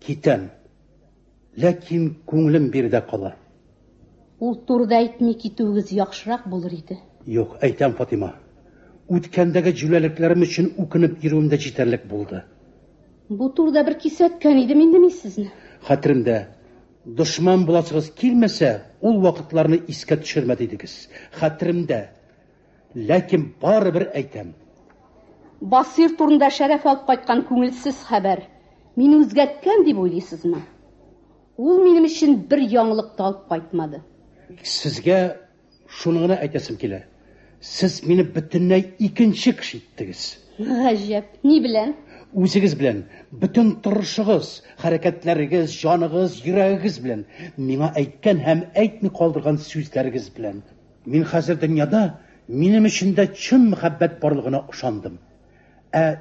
Speaker 10: Китәм. Ләкин күңелем бирдә кала.
Speaker 11: Ул турыда әйтми китүегез яхшырак булыр иде.
Speaker 10: Юк, әйтәм, Фатима. Үткәндәге җүләлекләрем өчен үкенеп йөрүем дә җитәрлек булды.
Speaker 11: Бу турыда бер кисәткән идем инде мин сезне.
Speaker 10: Хәтеремдә, дошман буласыгыз килмәсә, ул вакытларны искә төшермәде идегез. Хәтеремдә. Ләкин барыбер әйтәм.
Speaker 11: Басир турында шәрәф алып кайткан күңелсез хәбәр мине үзгәрткән дип уйлыйсызмы? Ул минем өчен бер яңалык та алып кайтмады.
Speaker 10: Сезгә шуны гына әйтәсем килә. Сез мине бөтенләй икенче кеше иттегез.
Speaker 11: Гаҗәп, ни белән?
Speaker 10: Үзегез белән, бөтен торышыгыз, хәрәкәтләрегез, җаныгыз, йөрәгегез белән, миңа әйткән һәм әйтми калдырган сүзләрегез белән. Мин хәзер дөньяда минем өчен дә чын мәхәббәт барлыгына ышандым.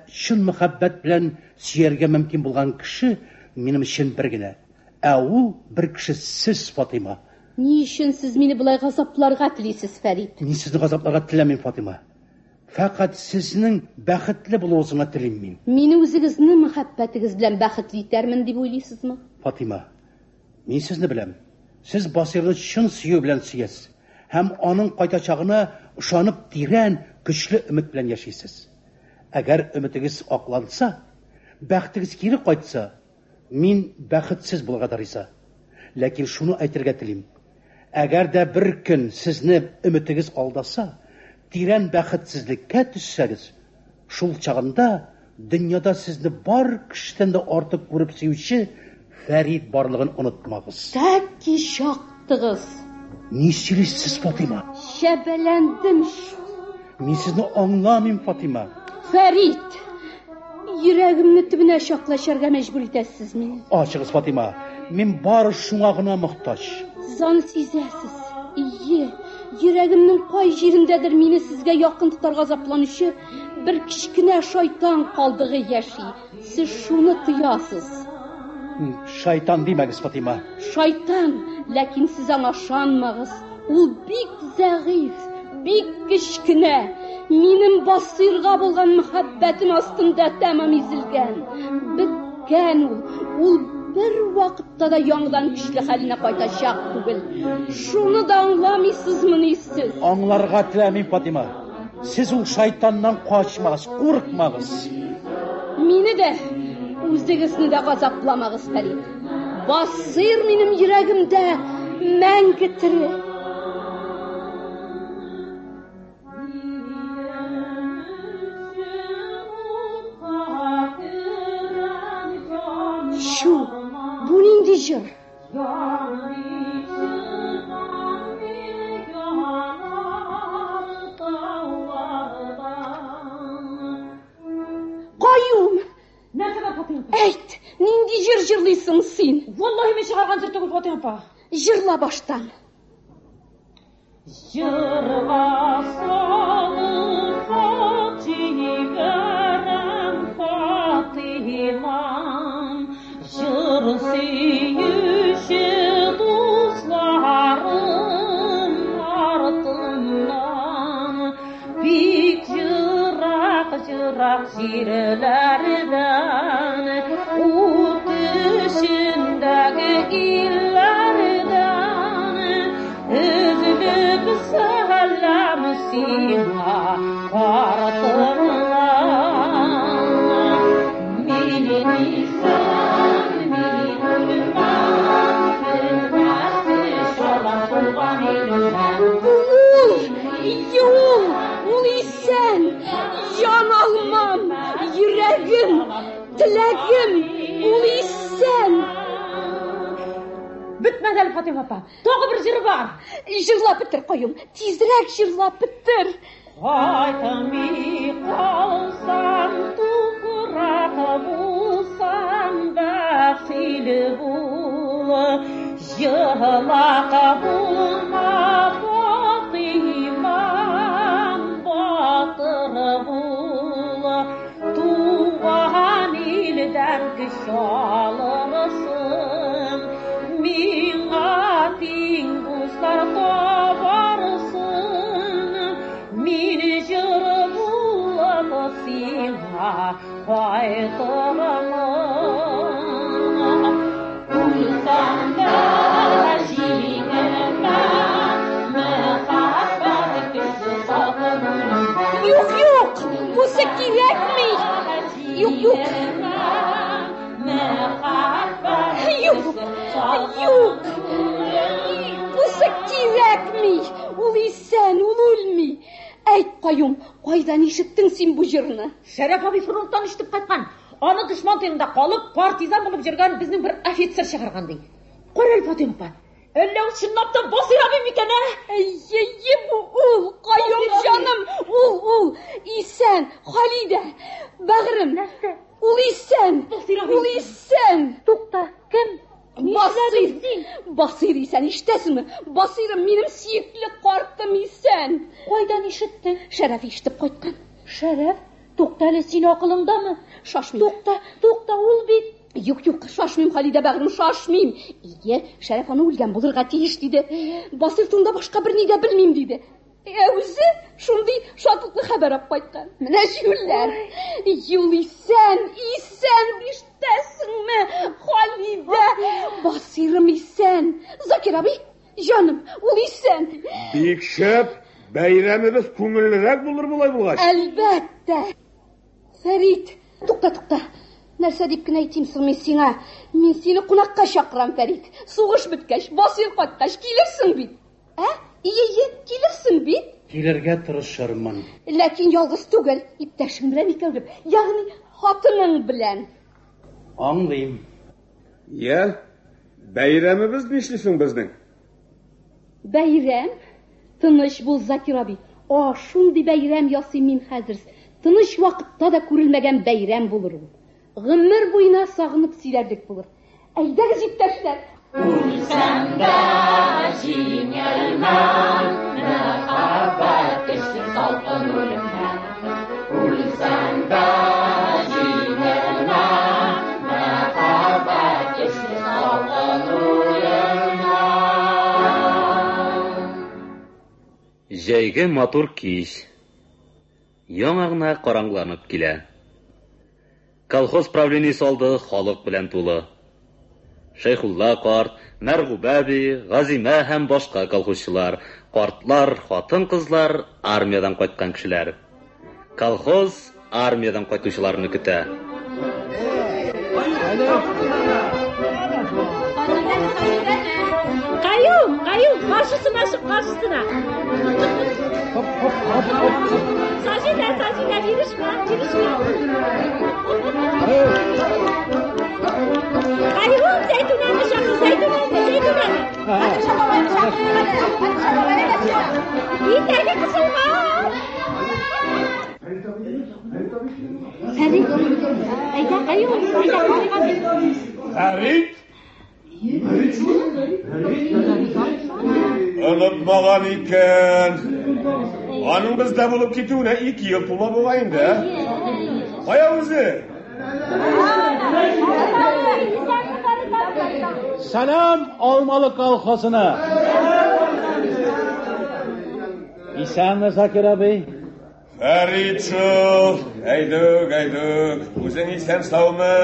Speaker 10: Чын мәхәббәт белән сөяргә мөмкин булган кеше минем өчен бер генә. Ул бер кеше сез, Фатима.
Speaker 11: Ни өчен сез мине булай газапларга телисез, Фәрит?
Speaker 10: Мин сезне газапларга теләмим, Фатима. Фақат сезнең бәхетле булуыгызны телим мин.
Speaker 11: Мине үзегезнең мәхәббәтегез белән бәхетле итәрмен дип уйлыйсызмы?
Speaker 10: Фатима, мин сезне беләм. Сез Басирны чын сөю белән сөясез. Һәм аның кайтачагына ышанып тирән, көчле өмет белән яшисез. Әгәр өметегез акланса, бәхетегез кире кайтса, мин бәхетсез булырга да риза. Ләкин шуны әйтергә телим. Әгәр дә бер көн сезне өметегез алдаса, тирән бәхетсезлеккә төшсәгез, шул чагында дөньяда сезне бар кешедән дә артык күреп сөюче Фәрит барлыгын онытмагыз.
Speaker 11: Тәки чактыгыз.
Speaker 10: Ни сөйлисез, Фатима?
Speaker 11: Шәбәләндем шул.
Speaker 10: Мин сезне аңламыйм, Фатима.
Speaker 11: Фәрит, йөрәгемне төбенә чаклашырга мәҗбүр итәсез мине.
Speaker 10: Ачыгыз, Фатима, мин бары шуңа гына мохтаҗ.
Speaker 11: Сез аны сизәсез. Йөрәгемнең кай җирендәдер мине сезгә якын тотарга запланучы бер кичкенә шайтан калдыгы яши. Сез шуны тоясыз.
Speaker 10: Шайтан димәгез, Фатима.
Speaker 11: Шайтан, ләкин сез аңа ышанмагыз. Ул бик зәгыйф, бик кичкенә. Минем Басирга булган мәхәббәтем астында тәмам изелгән. Беткән ул бер вакытта да яңадан көчле хәленә кайтачак түгел. Шуны да аңламыйсызмы сез?
Speaker 10: Аңларга теләмим, Фатима. Сез ул шайтаннан качмагыз, курыкмагыз.
Speaker 11: Мине дә, үзегезне дә газапламагыз, Фәрит. Басир минем йөрәгемдә мәңге тере. Bu nindi jır? Qayyum!
Speaker 9: Нәрсә бар, Фатима?
Speaker 11: Әйт, нинди жыр жырлыйсың син?
Speaker 9: Валлаһи мен чыгарган жыр түгел, Фатима апа.
Speaker 11: Жырла баштан.
Speaker 9: Жырга салып Фатимам, Фатимам, жыр сөюче дусларым артыннан, бик жырак жерләрдән, ут эчендәге илләрдән, өзелеп сәлам сиңа артыннан. Мине исән, мине үлмәс, белмәс шалам булган илемнән.
Speaker 11: Ул исән, җан алмам, йөрәгем, теләгем, ул исән.
Speaker 9: Бетмәде әле, Фатима апа. Тагы бер җыр бар.
Speaker 11: Җырлап бетер, Каюм. Тизрәк җырлап бетер.
Speaker 9: Кайтмый калсам, туфрак булсам, бәхил бул. Җырлап булма, Фатимам, батыр бул. Туган илдән көч алырсың, миңа тиң дуслар табарсың. Мин җыр булып сиңа
Speaker 11: Yok, bu sekilekmi? Yok. Bu sekilekmi? Ул исән, ул үлми. Әйт, Каюм, кайдан ишеттең син бу җырны?
Speaker 9: Шәрәф абый фронттан ишетеп кайткан. Аны дошман тылында калып, партизан булып жүргән безнең бер офицер чыгарган ди. Карал Фатыйма апа. Әллә ул чынлап та Басир абый микән?
Speaker 11: Бу ул, Каюм җаным, ул исән, Халидә, бәгърем. Ул исән.
Speaker 14: Тукта, кем?
Speaker 11: Басир исән, ишетәсеңме? Басирым, минем сөекле картым исән.
Speaker 14: Кайдан ишеттең?
Speaker 11: Шәрәф ишетеп кайткан.
Speaker 14: Шәрәф, тукта әле син акылыңдамы?
Speaker 11: Шашмыйм.
Speaker 14: Тукта, ул бит.
Speaker 11: Юк, шашмыйм, Халидә бәгърем, шашмыйм. Шәрәф аны үлгән булырга тиеш диде. Басир турында башка бер ни дә белмим диде. Үзе шундый шатлыклы хәбәр алып кайткан. Менә җүлләр. Юл исән ишетәсеңме? Халидә, Басирым исән. Закир абый, җаным, ул исән.
Speaker 5: Бик шәп, бәйрәмебез күңеллерәк булыр булай булгач.
Speaker 11: Әлбәттә. Фәрит, тукта. Нәрсә дип кенә әйтим соң мин сиңа? Мин сине кунакка чакырам, Фәрит. Сугыш беткәч, Басир кайткач килерсең бит. Килерсең бит.
Speaker 10: Килергә тырышырмын.
Speaker 11: Ләкин ялгыз түгел, иптәшең белән икәүләп, ягъни хатының белән.
Speaker 10: Аңлыйм.
Speaker 5: Бәйрәмебез нишлисең безнең?
Speaker 11: Бәйрәм? Тыныч бул, Закир абый. Шундый бәйрәм ясыйм мин хәзер. Тыныч вакытта да күрелмәгән бәйрәм булыр ул. Гомер буена сагынып сөйләрлек булыр. Әйдәгез, иптәшләр.
Speaker 14: Үлсәмдә җиңелмәм, мәхәббәт өчен салкын үлемдән. Үлсәмдә җиңелмәм, мәхәббәт өчен салкын үлемдән.
Speaker 2: Җәйге матур кич. Яңа гына караңгыланып килә. Колхоз правлениесе алды халык белән тулы. Шәйхулла карт, Мәргүбә әби, Газимә һәм башка колхозчылар, картлар, хатын-кызлар, армиядан кайткан кешеләр. Колхоз армиядан кайтучыларны көтә.
Speaker 9: Каюм, каршысына. Сажидә, бирешмә. Каюм, Зәйтүнәне чакыр, Зәйтүнәне. Итәге кысылма.
Speaker 11: Фәрит, әйдә, Каюм,
Speaker 5: Фәрит? Онытмаган икән. Аның бездә булып китүенә 2 ел тула була инде. Кая үзе?
Speaker 10: Салам Алмалы колхозына. Исәнме, Закир абый?
Speaker 5: Фәритшул, әйдүк. Үзең исән саумы?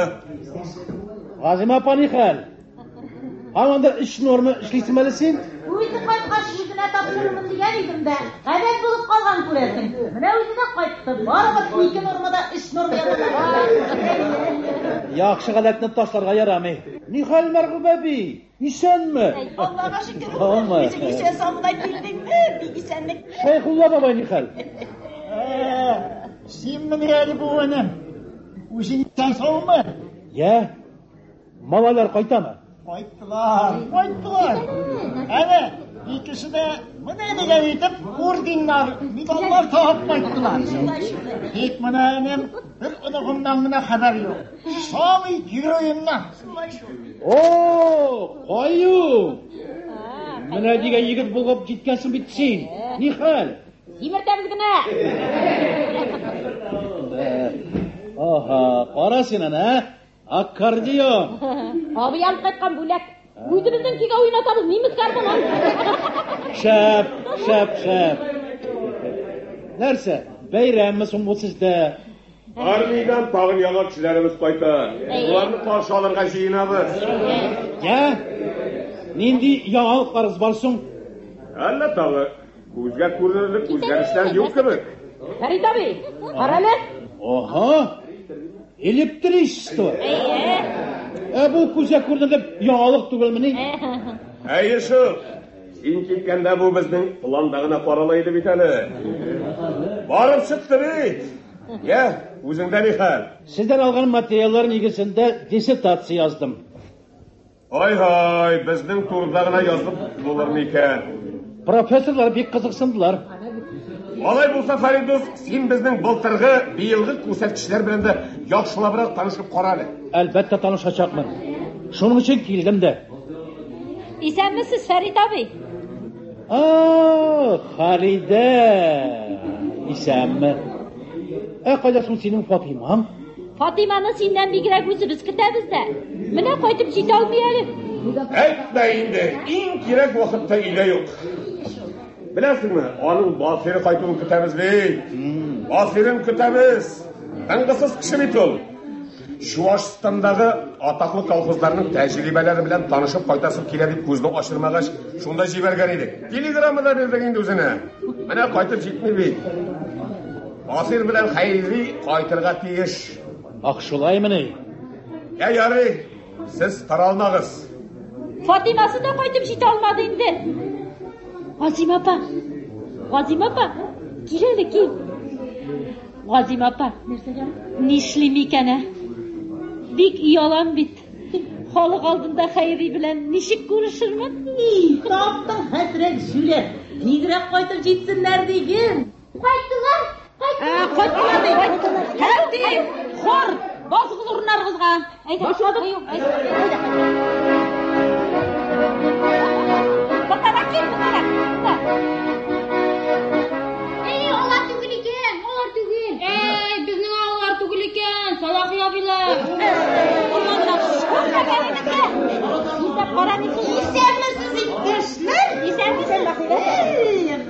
Speaker 10: Газима апа ни хәл? Һаман да эш нормы эшлисең әле син?
Speaker 14: Үзе кайткач үзенә тапшырырмын дигән идем дә. Гадәт булып калган күрәсең. Менә үзе дә кайтты. Барыбыз 2 нормада эш нормы язылган.
Speaker 10: Яхшы гадәтне ташларга ярамый. Ни хәл, Мәргүбә әби? Исәнме?
Speaker 7: Аллага шөкер.
Speaker 10: Алма.
Speaker 7: Исән саумына килдеңме? Бик исәнлек.
Speaker 10: Шәйхулла бабай ни хәл?
Speaker 12: Син менә әле буыным. Үзең исән саумы?
Speaker 10: Малайлар кайтамы?
Speaker 12: Кайттылар. Әнә, икесе дә менә дигән итеп орденнар, медаллар тагып кайттылар. Тик менә минем бер оныгымдан гына хәбәр юк. Самый героемнан.
Speaker 10: Каюм! Менә дигән егет булып киткәнсең бит син. Ни хәл?
Speaker 9: Имертәбез генә.
Speaker 10: Кара син аны, аккордеон.
Speaker 9: Абый алып кайткан бүләк. Үзебезнең кигә уйнатабыз, нимес гармон.
Speaker 10: Шәп. Нәрсә? Бәйрәмме соң бу сездә?
Speaker 5: Armiydan tag'in yalan kishilarimiz qayta. Ularni qarshi olishga jiyinamiz.
Speaker 10: Ya, nindi yangiliklarimiz borsin?
Speaker 5: Alla tag'i ko'zga ko'rinarli o'zgarishlar yo'qmi?
Speaker 9: Farid abi, qarala.
Speaker 10: Oha! Elektrичество. Bu ko'zga ko'rinarli yangilik tug'ilmini.
Speaker 5: Ayşo, sen ketganda bu bizning plandagina qoralaydi bitali. Borib chiqdi bit. Ya, o'zingdan hal.
Speaker 10: Sizdan olgan materiallar negizinde dissertatsiya yazdım.
Speaker 5: Hay hay, bizning turdagina yozib bo'larmi ekan?
Speaker 10: Professorlar bek qiziqsindilar.
Speaker 5: Olay bo'lsa Faridus, sen bizning былтыргы, biyilgi ko'rsatkichlar bilan da yaxshilabroq tanishib qarali.
Speaker 10: Albatta tanishacakman. Shuning uchun keldim-da.
Speaker 9: Esanmisiz Farid abi?
Speaker 10: Halide. Esanmi? Qaydasan sening Fatimam?
Speaker 9: Fatimani sendan begirak o'zimiz kutamiz-da. Mana qaytib jeta olmayalik.
Speaker 5: Aytma endi, eng kerak vaqtda ila yo'q. Bilasizmi, onun Basir'i qaytib kutamiz bey. Basir'in kutamiz. Dang'isiz kishi bitul. Shuvashistondagi atoqli kolxozlarning tajribalari bilan tanishib qaytasib keladi deb ko'zni ochirmag'ach, shunda jibargan edik. Telegramda berdik endi o'zini. Mana qaytib jetmaydi. Basir bilan xayri qaytirga tegish.
Speaker 10: Shulaymini?
Speaker 5: Ya yari, siz taralmag'iz.
Speaker 9: Fatimasi da qaytib jeta olmadi endi. G'azima opa, kelaylik, kel. G'azima opa, nishlim ekan-a? Bek iyolam bit. Xoliq oldinda xayri bilan nishik ko'rishirman.
Speaker 14: Topdim hasrat shule. Tezroq qaytib jetsinlar degin.
Speaker 9: Qaytdilar. Keldi. Xor, bosqiz urinar qizga. Boshladik.
Speaker 14: Olar tugul ekan. Bizning olar tugul ekan. Salohiy abilar.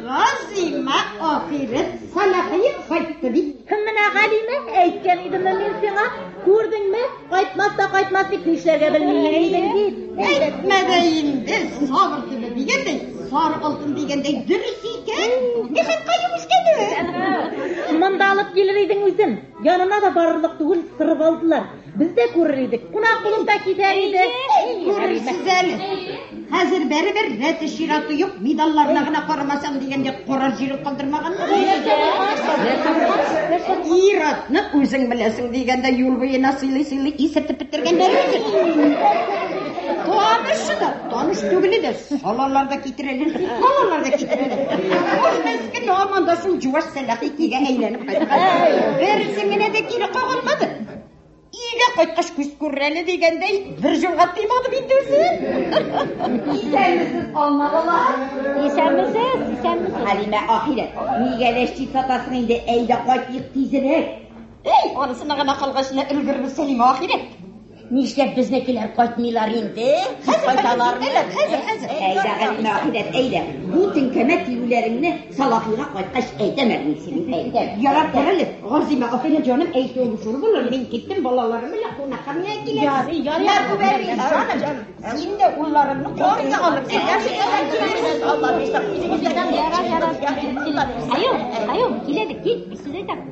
Speaker 14: G'azima oxirat Salohiy qaytdi deb.
Speaker 9: Mana G'alima aytgan edim men senga. Ko'rdingmi? Qaytmaslik ishlarga bilmagan eding.
Speaker 6: Aytmada endi sabr tili deganday, sar oltin deganday durust ekan. Sen qayerga
Speaker 9: Manda olib kelir eding o'zim. Yanına da barliq tugul sirib oldilar. Biz de ko'rar edik. Qunaq qulubda ketar edi.
Speaker 6: Ko'rsiz ali. Hozir bari-bir rati shirati yo'q, medallarga gina qaramasam deganda qorar jirik qoldirmagan. Iratni o'zing bilasan deganda yo'l bo'yi nasili esirtib bitirganlar o'zi. Tanış tugul edi. Salalarda ketirelim. O'zimizga nomandasın juvash Salohiga aylanib qaytgan. Bersingine de kiri qo'g'ilmadi. Iyiga qaytqash ko'z ko'rrali deganday bir jo'rg'at demadi endi o'zi. Esanmisiz olmalar?
Speaker 9: Esanmisiz?
Speaker 6: Halima oxirat. Nigalash satasini endi ayda qaytib tezroq. Onasini g'ana qilg'ashni ilgirib Salima oxirat.
Speaker 8: Nishlab biznikilar qaytmaylar endi? Qaytalarmi?
Speaker 6: Hozir. Ayda Halima oxirat, ayda. Bu tinkamat yo'llaringni Salohiga qaytqash aytamadim sening ayda. Yarab qaralib, G'azima oxirat jonim aytib shur bo'lar. Men ketdim bolalarim bilan qonaqamga keladi. Jonim. Endi ullarimni qo'lga olib kelasiz. Alloh bersin. O'zingizdan
Speaker 9: Ayo, keladi, ket. Siz aytasiz.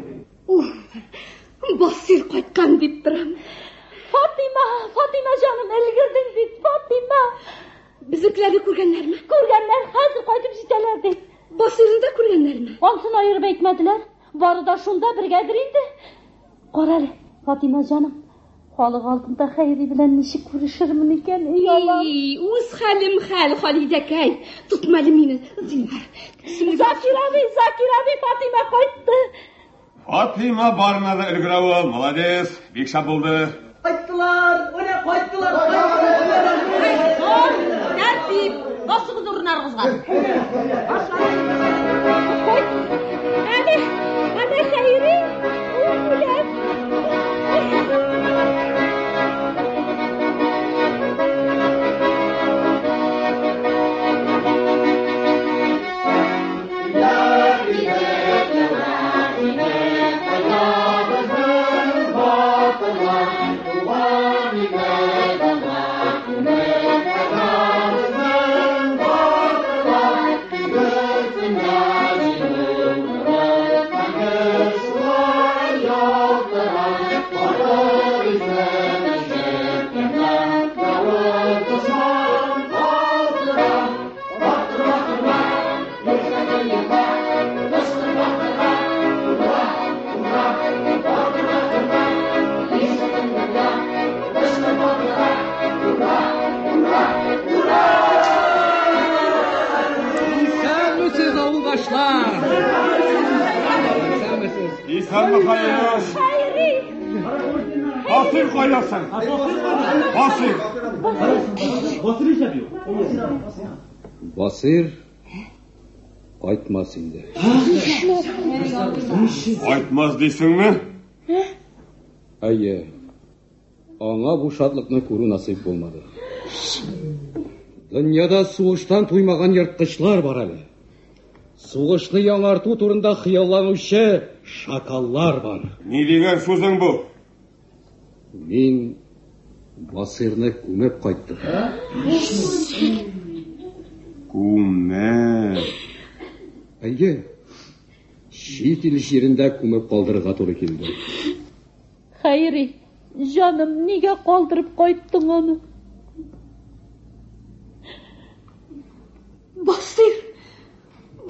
Speaker 11: Basir qaytgan deb turam.
Speaker 9: Fatima jonim, ilgirding bit Fatima.
Speaker 11: Biziklarni ko'rganlarmi?
Speaker 9: Ko'rganlar, hozir qaytib jetalar deb.
Speaker 11: Basirni da ko'rganlarmi?
Speaker 9: Qonsini ayirib aytmadilar. Borida shunda birgadir endi. Qarali, Fatima jonim. Xoliq oldinda xayri bilan nishik ko'rishirmi ekan? Ey Alloh.
Speaker 11: O'z halim hal Xolidakay. Tutmali meni. Zinhar.
Speaker 9: Zakirabi Fatima qaytdi.
Speaker 5: Fatima barmada ilgiravi, молодец, bekshab bo'ldi.
Speaker 14: Qaytdilar.
Speaker 9: Tartib, bosqiz urinar qizga. Ana xayri. Ular.
Speaker 14: La ilaha illallah.
Speaker 5: Исәнме Хәйри?
Speaker 11: Хәйри!
Speaker 5: Басир кайдасың? Басир.
Speaker 4: Басир айтмас инде.
Speaker 5: Айтмас дисеңме?
Speaker 4: Әйе. Аңа бу шатлыкны күрү насыйп булмады. Дөньяда сугыштан туймаган йырткычлар бар әле. Сугышны яңарту турында хыялланучы шакаллар бар.
Speaker 5: Ни дигән сүзең бу?
Speaker 4: Мин Басирны күмеп кайттым.
Speaker 5: Күмә.
Speaker 4: Әйе. Чит ил җирендә күмеп калдырырга туры килде.
Speaker 11: Хәйри, җаным, нигә калдырып кайттың аны?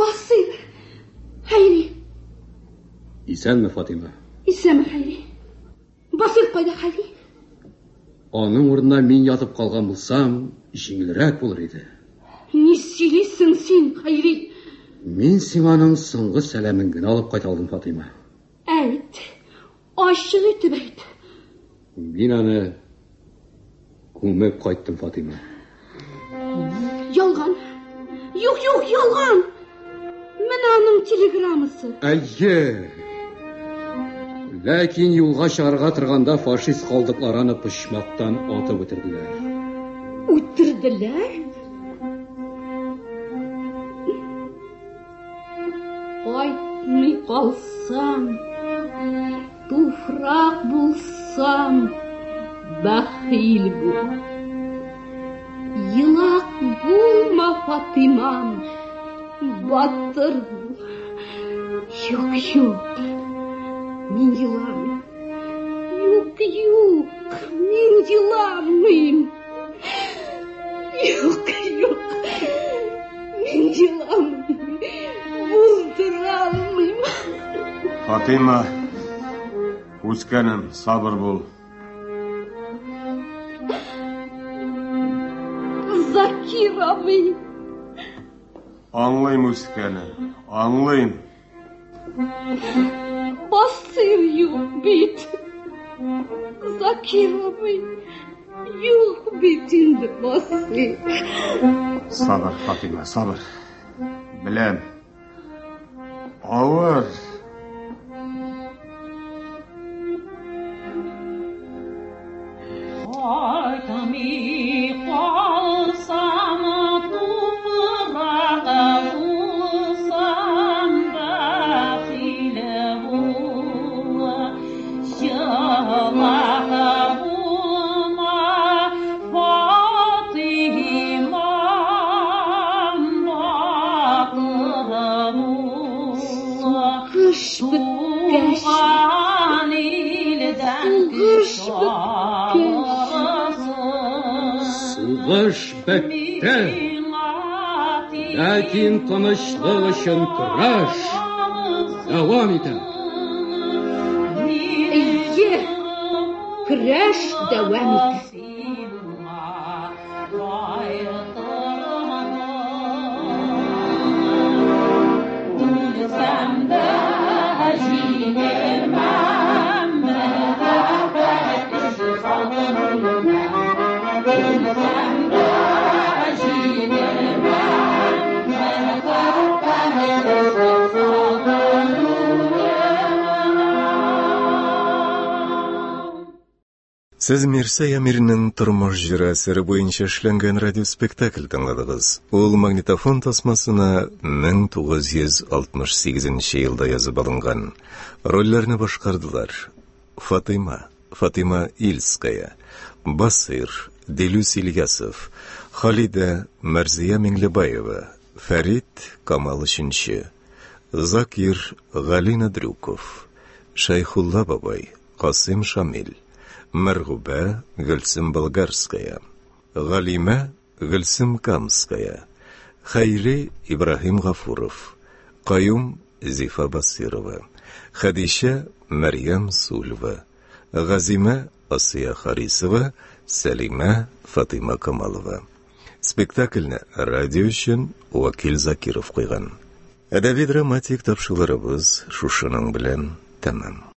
Speaker 11: Басир, Хәйри.
Speaker 4: Исәнме, Фатима?
Speaker 11: Исәнме, Хәйри? Басир кайда, Хәйри?
Speaker 4: Аның урынына мин ятып калган булсам, җиңелрәк булыр иде.
Speaker 11: Ни сөйлисең син, Хәйри?
Speaker 4: Мин сиңаның соңгы сәламен генә алып кайта алдым, Фатима.
Speaker 11: Әйт, ачык итеп әйт.
Speaker 4: Мин аны күмеп кайттым, Фатима.
Speaker 11: Ялган. Юк, ялган. Менә аның телеграммасы.
Speaker 4: Әйе. Ләкин юлга чыгарга торганда фашист калдыклары аны почмактан атып үтерделәр.
Speaker 11: Үтерделәр? Кайтмый калсам, туфрак булсам, бәхил бул. Елак булма, Фатимам, батыр бул. Юк, мин еламыйм. Юк, мин еламыйм. Юк, мин еламыйм. Булдыра алмыйм.
Speaker 5: Фатима, үскәнем, сабыр бул.
Speaker 11: Закир абый.
Speaker 5: Аңлыйм, үскәнем, аңлыйм.
Speaker 11: Басир юк бит. Закир абый. Юк бит инде Басир.
Speaker 5: Сабыр, Фатима, сабыр. Беләм. Авыр.
Speaker 4: Сугыш бетте. Ләкин тынычлык өчен көрәш дәвам итә.
Speaker 11: Әйе, көрәш дәвам итә.
Speaker 1: Сез Мирса Ямирнең тормыш җыры әсәре буенча эшләнгән радиоспектакль тыңладыгыз. Ул магнитофон тасмасына 1968 елда язып алынган. Рольләрне башкардылар: Фатима Ильская, Басир Делюс Ильясов, Халида Мәрзия Миңлебаева, Фәрит Камал Үшенче, Закир Галина Дрюков, Шайхулла бабай Касым Шамил, Мәргүбә Гөлсем Болгарская, Галимә Гөлсем Камская, Хәйри Ибрахим Гафуров, Каюм Зифа Басирова, Хадиша Мәрьям Сульва, Газимә Асия Харисова, Сәлимә Фатима Камалова. Спектакльне радио өчен Вакил Закиров куйган. Әдәби драматик тапшыруларыбыз шушының белән Tamam.